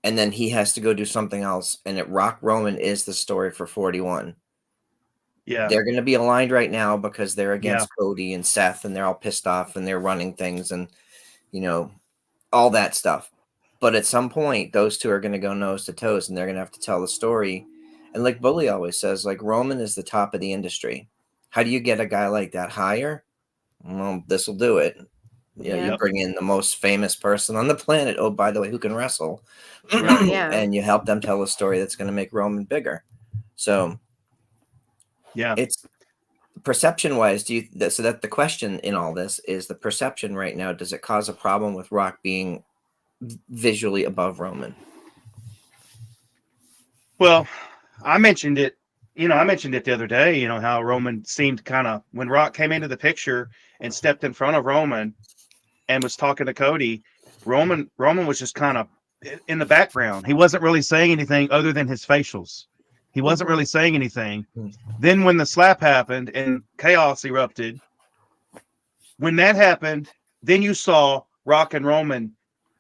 and then he has to go do something else, and it Rock Roman is the story for 41. Yeah. They're going to be aligned right now because they're against Cody and Seth, and they're all pissed off and they're running things and, you know, all that stuff. But at some point, those two are going to go nose to toes, and they're going to have to tell the story. And like Bully always says, like, Roman is the top of the industry. How do you get a guy like that higher? Well, this will do it. You know, you bring in the most famous person on the planet. Oh, by the way, who can wrestle? And you help them tell a story that's going to make Roman bigger. So, it's perception wise. So that the question in all this is the perception right now. Does it cause a problem with Rock being visually above Roman? Well, I mentioned it. I mentioned it the other day. How Roman seemed kind of, when Rock came into the picture and stepped in front of Roman and was talking to Cody, Roman was just kind of in the background. He wasn't really saying anything other than his facials. He wasn't really saying anything. Then when the slap happened and chaos erupted, when that happened, then you saw Rock and Roman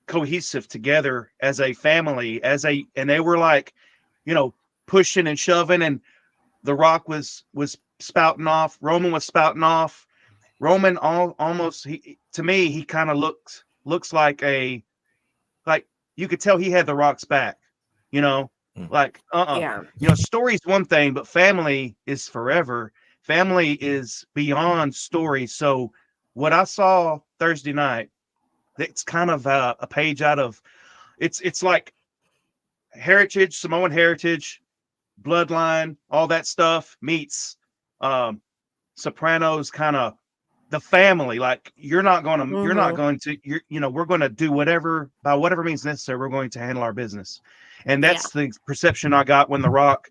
cohesive together as a family, and they were like, pushing and shoving, and the Rock was spouting off. Roman was spouting off. Roman almost, to me, he kind of looks like you could tell he had the Rock's back, story's one thing, but family is forever. Family is beyond story. So what I saw Thursday night, it's kind of a page out of, it's like heritage, Samoan heritage, bloodline, all that stuff meets Sopranos, kind of the family. Like, we're going to do whatever, by whatever means necessary, we're going to handle our business. And that's the perception I got when The Rock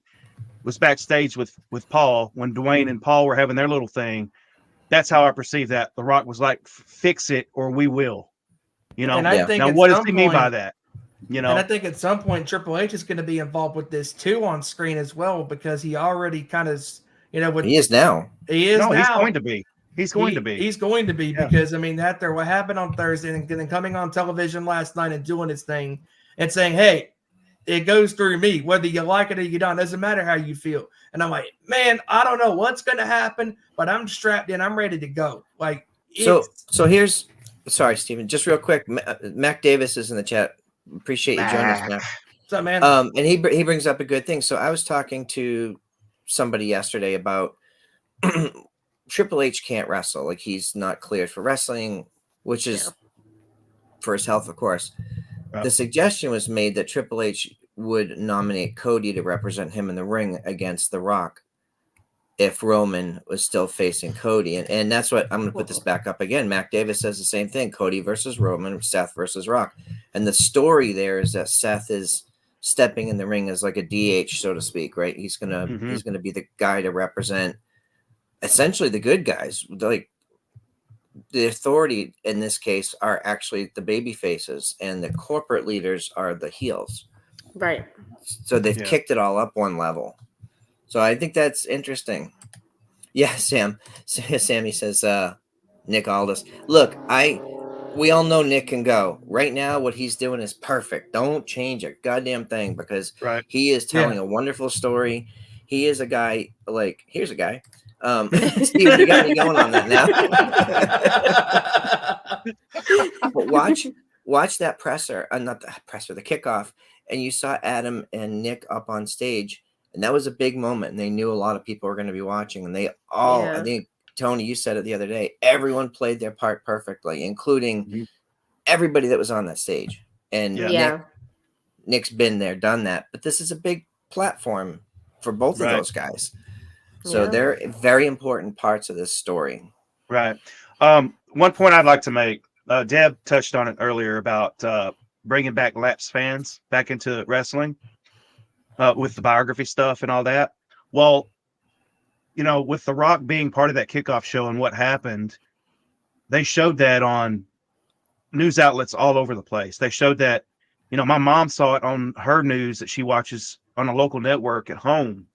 was backstage with Paul, when Dwayne and Paul were having their little thing. That's how I perceive that. The Rock was like, fix it or we will, And I think now, what does he mean by that? And I think at some point Triple H is going to be involved with this too on screen as well, because he already kind of, he is now. He's going to be. He's going to be because after what happened on Thursday and then coming on television last night and doing his thing and saying, "Hey, it goes through me, whether you like it or you don't. It doesn't matter how you feel." And I'm like, man, I don't know what's going to happen, but I'm strapped in. I'm ready to go. Like, so here's, sorry, Steven, just real quick. Mac Davis is in the chat. Appreciate you joining us, Mac. What's up, man? And he brings up a good thing. So I was talking to somebody yesterday about Triple H can't wrestle. Like, he's not cleared for wrestling, which is for his health, of course. The suggestion was made that Triple H would nominate Cody to represent him in the ring against The Rock if Roman was still facing Cody. And that's what I'm going to put this back up again. Mac Davis says the same thing. Cody versus Roman, Seth versus Rock. And the story there is that Seth is stepping in the ring as like a DH, so to speak, right? He's going to be the guy to represent essentially the good guys. Like, the authority in this case are actually the baby faces, and the corporate leaders are the heels. Right. So they've kicked it all up one level. So I think that's interesting. Yeah, Sam. Sammy says, Nick Aldis. Look, we all know Nick can go. Right now, what he's doing is perfect. Don't change a goddamn thing, because he is telling a wonderful story. He is a guy, like, here's a guy. Steven, you got me going on that now. But watch that presser, not the presser, the kickoff, and you saw Adam and Nick up on stage, and that was a big moment, and they knew a lot of people were going to be watching, and they all, I think, Tony, you said it the other day, everyone played their part perfectly, including everybody that was on that stage. And Nick's been there, done that, but this is a big platform for both of those guys. So they're very important parts of this story. Right. One point I'd like to make, Deb touched on it earlier about bringing back lapsed fans back into wrestling with the biography stuff and all that. Well, with The Rock being part of that kickoff show and what happened, they showed that on news outlets all over the place. They showed that, my mom saw it on her news that she watches on a local network at home.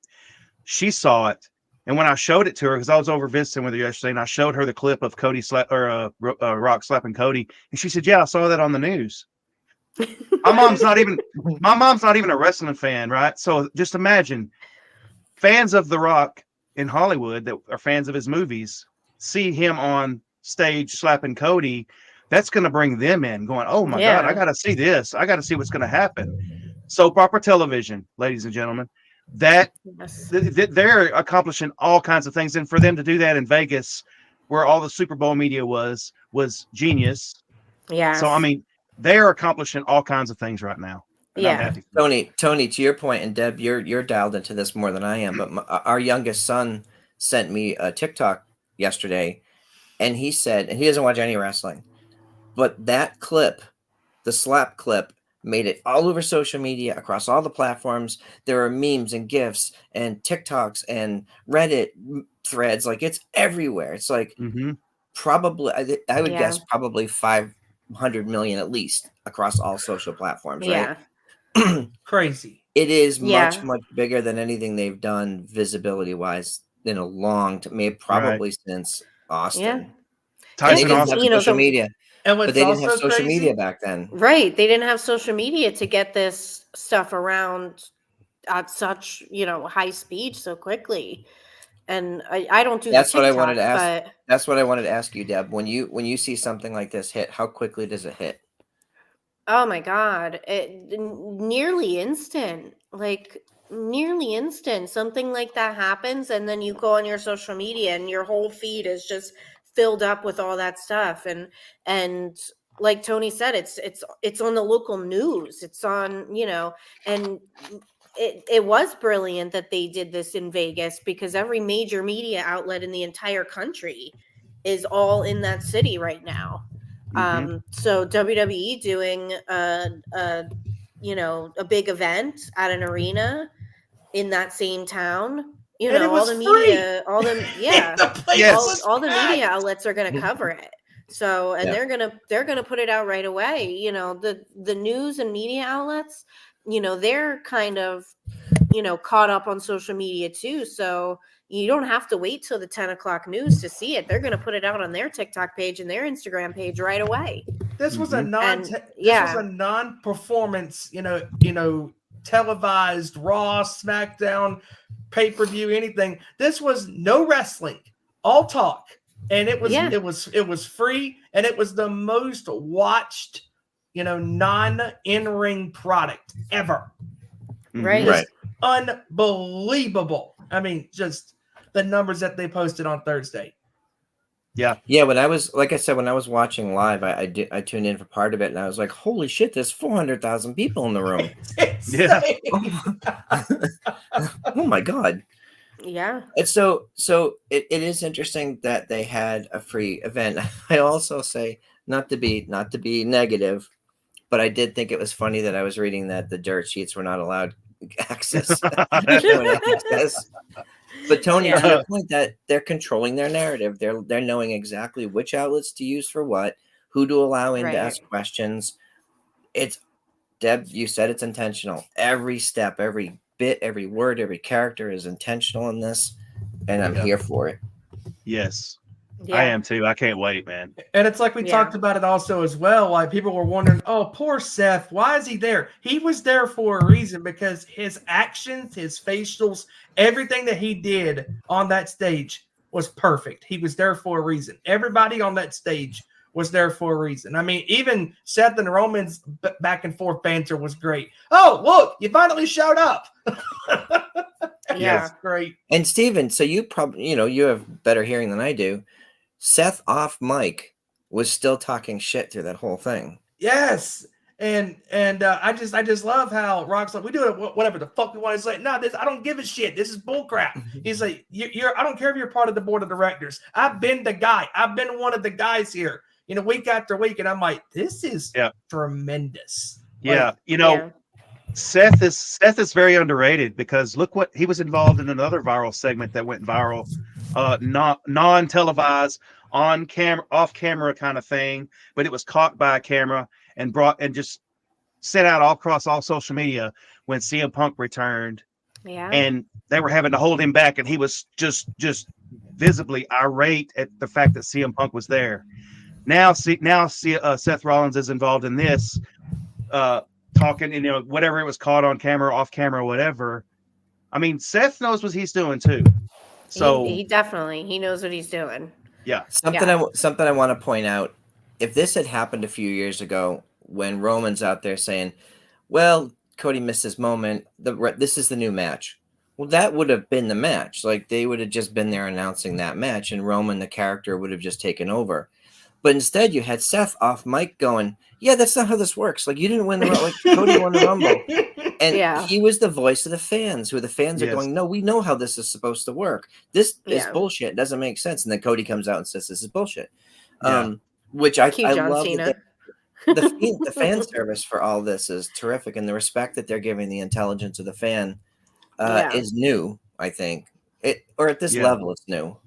She saw it. And when I showed it to her, because I was over visiting with her yesterday, and I showed her the clip of Rock slapping Cody, and she said, "Yeah, I saw that on the news." My mom's not even a wrestling fan, right? So just imagine fans of The Rock in Hollywood that are fans of his movies see him on stage slapping Cody. That's going to bring them in, going, "Oh my God, I got to see this. I got to see what's going to happen." Soap opera television, ladies and gentlemen, that Yes. they're accomplishing all kinds of things, and for them to do that in Vegas, where all the Super Bowl media was genius. Yes. So I mean, they're accomplishing all kinds of things right now. And I'm happy. Tony, to your point, and Deb, you're dialed into this more than I am. But our youngest son sent me a TikTok yesterday, and he said, and he doesn't watch any wrestling, but that clip, the slap clip, made it all over social media across all the platforms. There are memes and GIFs and TikToks and Reddit threads. Like, it's everywhere. It's like probably, I would guess probably 500 million at least across all social platforms, right? Crazy. It is much bigger than anything they've done visibility wise in a long time, maybe probably since Austin. Tyson Austin, social media. But they didn't have social media back then. Right. They didn't have social media to get this stuff around at such, high speed so quickly. And I don't do That's the what I TikTok, wanted to ask. but That's what I wanted to ask you, Deb. When you see something like this hit, how quickly does it hit? oh my God, nearly instant, nearly instant. Something like that happens, and then you go on your social media, and your whole feed is just filled up with all that stuff. And like Tony said, it's on the local news. It's on, and it was brilliant that they did this in Vegas, because every major media outlet in the entire country is all in that city right now. So WWE doing a big event at an arena in that same town, all the media, all the all the media outlets are going to cover it. So, and they're going to put it out right away. The news and media outlets, they're kind of, caught up on social media too. So you don't have to wait till the 10 o'clock news to see it. They're going to put it out on their TikTok page and their Instagram page right away. This was a non-performance, televised Raw, SmackDown, pay-per-view, anything. This was no wrestling, all talk. And it was free, and it was the most watched, non-in-ring product ever. Right. Unbelievable. I mean, just the numbers that they posted on Thursday. Yeah. When I was watching live, I tuned in for part of it, and I was like, "Holy shit! There's 400,000 people in the room." Oh my God. Yeah. And so it is interesting that they had a free event. I also say, not to be negative, but I did think it was funny that I was reading that the dirt sheets were not allowed access. But Tony, to your point, that they're controlling their narrative. They're knowing exactly which outlets to use for what, who to allow in to ask questions. It's Deb, you said it's intentional. Every step, every bit, every word, every character is intentional in this, and I'm here for it. Yes. I am too. I can't wait, man. And it's like we talked about it also as well. Like, people were wondering, oh, poor Seth, why is he there? He was there for a reason, because his actions, his facials, everything that he did on that stage was perfect. He was there for a reason. Everybody on that stage was there for a reason. I mean, even Seth and Roman's back and forth banter was great. Oh, look, you finally showed up. Yeah, great. And Steven, so you probably, you have better hearing than I do. Seth off mic was still talking shit through that whole thing. Yes. And I just love how Rock's like, we do it whatever the fuck we want. He's like, no, I don't give a shit. This is bullcrap. He's like, I don't care if you're part of the board of directors. I've been the guy. I've been one of the guys here, week after week. And I'm like, this is tremendous. Yeah. Seth is very underrated, because look what he was involved in, another viral segment that went viral, non-televised, on camera, off camera kind of thing, but it was caught by a camera and just sent out all across all social media when CM Punk returned. Yeah. And they were having to hold him back, and he was just visibly irate at the fact that CM Punk was there. Now Seth Rollins is involved in this. talking, and whatever it was caught on camera, off camera, whatever. I mean, Seth knows what he's doing too. So he definitely he knows what he's doing. yeah, something I want to point out. If this had happened a few years ago, when Roman's out there saying, "Well, Cody missed his moment. This is the new match." Well, that would have been the match. Like they would have just been there announcing that match, and Roman, the character, would have just taken over. But instead, you had Seth off mic going, "Yeah, that's not how this works. Like you didn't win the like Cody won the Rumble." And he was the voice of the fans, who the fans are going, "No, we know how this is supposed to work. This is bullshit. It doesn't make sense." And then Cody comes out and says, "This is bullshit." Which I love. The fan service for all this is terrific, and the respect that they're giving the intelligence of the fan is new. I think or at this level, it's new.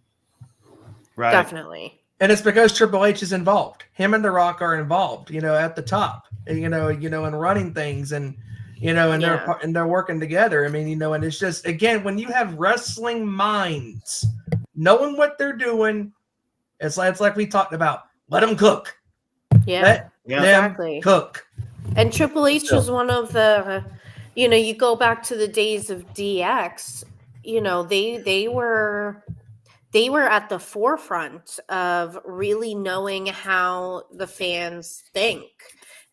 Right, definitely. And it's because Triple H is involved. Him and The Rock are involved. At the top. And running things and. And they're working together. I mean, and it's just, again, when you have wrestling minds, knowing what they're doing, it's like we talked about. Let them cook. Yeah, exactly. Cook. And Triple H was one of the, you go back to the days of DX. They were at the forefront of really knowing how the fans think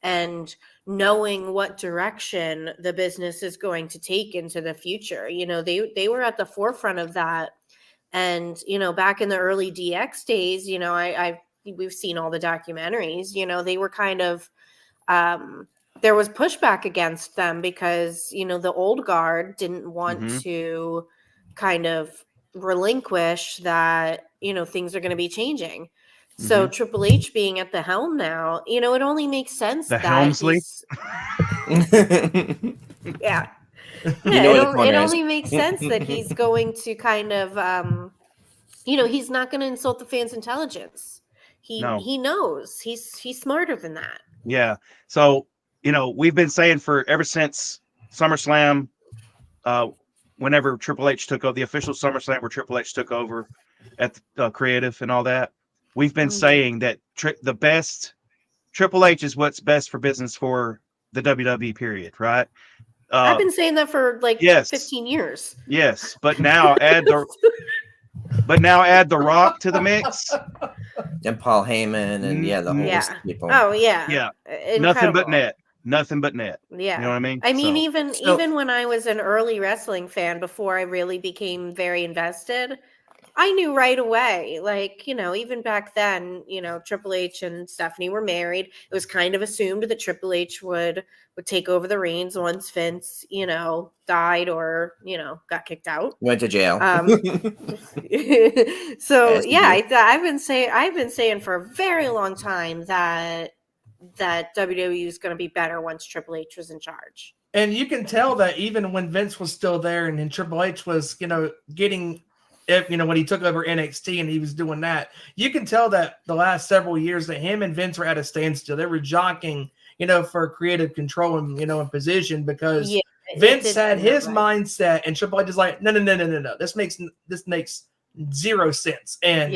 and knowing what direction the business is going to take into the future. They were at the forefront of that. And, back in the early DX days, we've seen all the documentaries, they were kind of, there was pushback against them because, the old guard didn't want to kind of relinquish that, things are going to be changing. So Triple H being at the helm now, it only makes sense the that Helmsley. Yeah. It only makes sense that he's going to kind of, he's not going to insult the fans' intelligence. He knows he's smarter than that. Yeah. So, we've been saying ever since SummerSlam, whenever Triple H took over the official SummerSlam, where Triple H took over at the creative and all that, we've been saying that the best Triple H is what's best for business for the WWE period, right? I've been saying that for 15 years. Yes, but now add the Rock to the mix. And Paul Heyman and the whole list of people. Oh yeah. Yeah. Incredible. Nothing but net. Yeah. You know what I mean? I mean, even when I was an early wrestling fan, before I really became very invested, I knew right away, even back then, Triple H and Stephanie were married. It was kind of assumed that Triple H would take over the reins once Vince, died or, got kicked out. Went to jail. So I've been saying for a very long time that WWE is going to be better once Triple H was in charge. And you can tell that even when Vince was still there and Triple H was, getting, when he took over NXT and he was doing that, you can tell that the last several years that him and Vince were at a standstill. They were jockeying, for creative control and, and position because Vince had his mindset and Triple H is like, no. This makes zero sense. And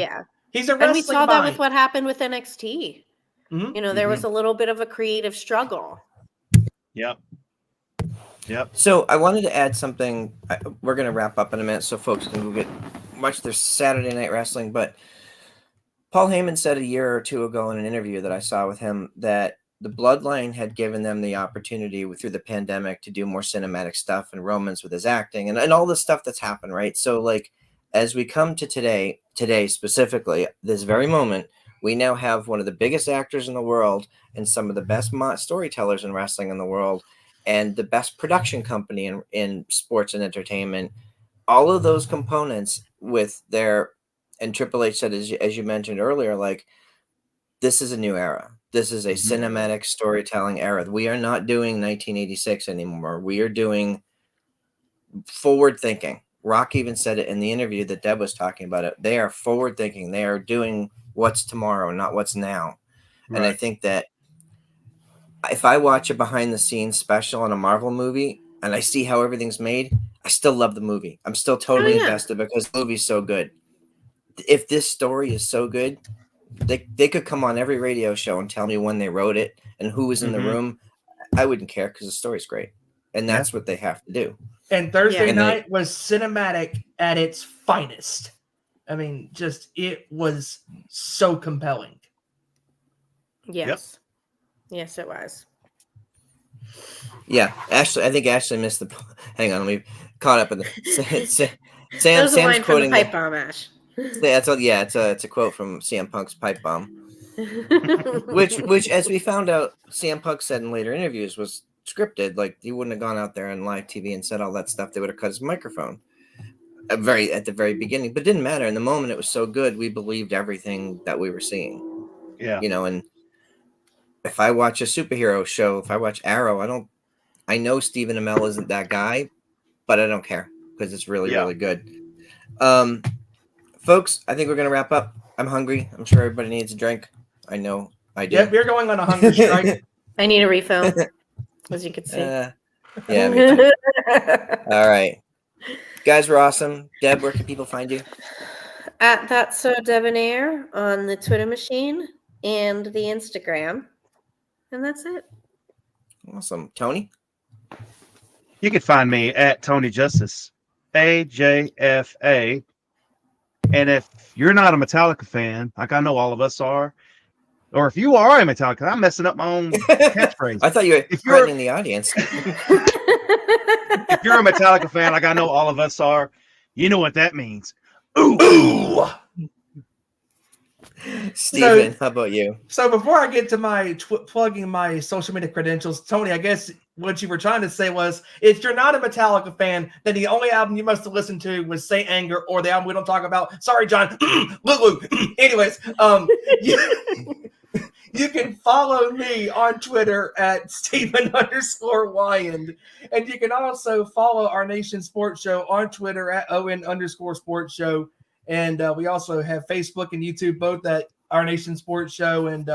he's a wrestling and we saw mind. that with what happened with NXT. There was a little bit of a creative struggle. Yep. So I wanted to add something. We're going to wrap up in a minute so folks can go watch their Saturday Night Wrestling. But Paul Heyman said a year or two ago in an interview that I saw with him that the Bloodline had given them the opportunity through the pandemic to do more cinematic stuff, and Roman's with his acting and all the stuff that's happened, right? So as we come to today specifically, this very moment, we now have one of the biggest actors in the world and some of the best storytellers in wrestling in the world and the best production company in sports and entertainment. All of those components and Triple H said, as you mentioned earlier, this is a new era. This is a cinematic storytelling era. We are not doing 1986 anymore. We are doing forward thinking. Rock even said it in the interview that Deb was talking about it. They are forward thinking. They are doing what's tomorrow, not what's now. Right. And I think that if I watch a behind the scenes special on a Marvel movie and I see how everything's made, I still love the movie. I'm still totally invested because the movie's so good. If this story is so good, they could come on every radio show and tell me when they wrote it and who was in the room. I wouldn't care because the story's great, and that's what they have to do. And Thursday night was cinematic at its finest. I mean, just it was so compelling. Yes. Yes, it was. Yeah, Ashley. I think Ashley missed the. Hang on, let me caught up in the. Sam's quoting from the pipe bomb, Ash. It's a quote from CM Punk's pipe bomb, which as we found out, CM Punk said in later interviews was scripted. Like he wouldn't have gone out there on live TV and said all that stuff. They would have cut his microphone at the very beginning. But it didn't matter. In the moment, it was so good. We believed everything that we were seeing. Yeah, And if I watch a superhero show, if I watch Arrow, I know Stephen Amell isn't that guy, but I don't care because it's really, really good. Folks, I think we're going to wrap up. I'm hungry. I'm sure everybody needs a drink. I know I do. Yep, you're going on a hunger strike. I need a refill, as you can see. Yeah, me too. All right. Guys, we're awesome. Deb, where can people find you? At That's So Debonair on the Twitter machine and the Instagram. And that's it. Awesome. Tony? You can find me at Tony Justice, AJFA. And if you're not a Metallica fan, like I know all of us are, or if you are a Metallica, I'm messing up my own catchphrase. I thought you were threatening the audience. If you're a Metallica fan, like I know all of us are, you know what that means. Ooh. Steven, how about you? So before I get to my plugging my social media credentials, Tony, I guess what you were trying to say was, if you're not a Metallica fan, then the only album you must have listened to was Saint Anger, or the album we don't talk about. Sorry, John. Lulu. Anyways, you can follow me on Twitter at Stephen_Wyand. And you can also follow Our Nation Sports Show on Twitter at ON_Sports Show. And we also have Facebook and YouTube, both at Our Nation Sports Show. And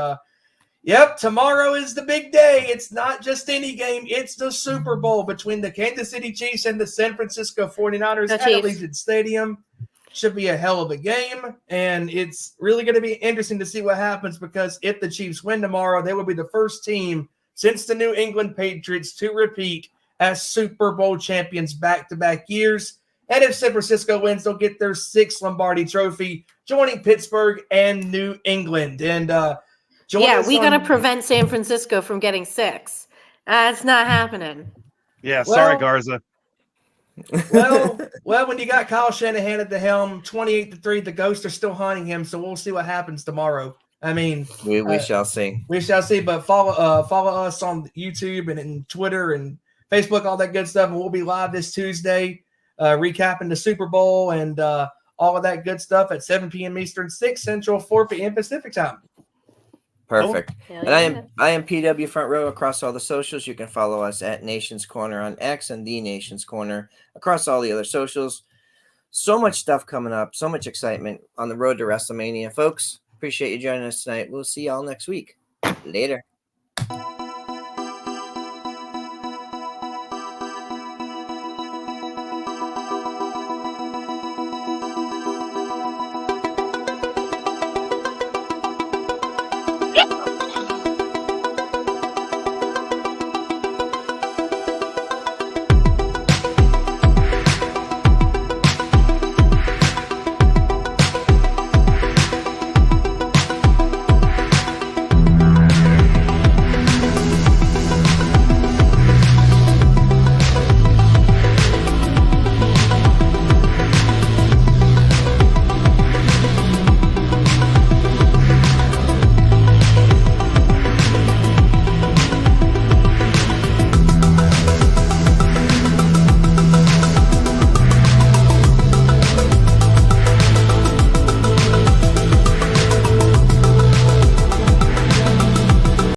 yep, tomorrow is the big day. It's not just any game. It's the Super Bowl between the Kansas City Chiefs and the San Francisco 49ers at Allegiant Stadium. Should be a hell of a game. And it's really going to be interesting to see what happens, because if the Chiefs win tomorrow, they will be the first team since the New England Patriots to repeat as Super Bowl champions back-to-back years. And if San Francisco wins, they'll get their 6th Lombardi trophy, joining Pittsburgh and New England. And we got to prevent San Francisco from getting 6. It's not happening. Yeah, sorry, Garza. Well, when you got Kyle Shanahan at the helm, 28-3, the Ghosts are still haunting him. So we'll see what happens tomorrow. I mean, we shall see. We shall see. But follow us on YouTube and Twitter and Facebook, all that good stuff. And we'll be live this Tuesday, recapping the Super Bowl and all of that good stuff at 7 p.m. Eastern, 6 Central, 4 p.m. Pacific time. Perfect. And I am PW Front Row across all the socials. You can follow us at Nation's Corner on X and The Nation's Corner across all the other socials. So much stuff coming up, so much excitement on the road to WrestleMania. Folks, appreciate you joining us tonight. We'll see y'all next week. Later.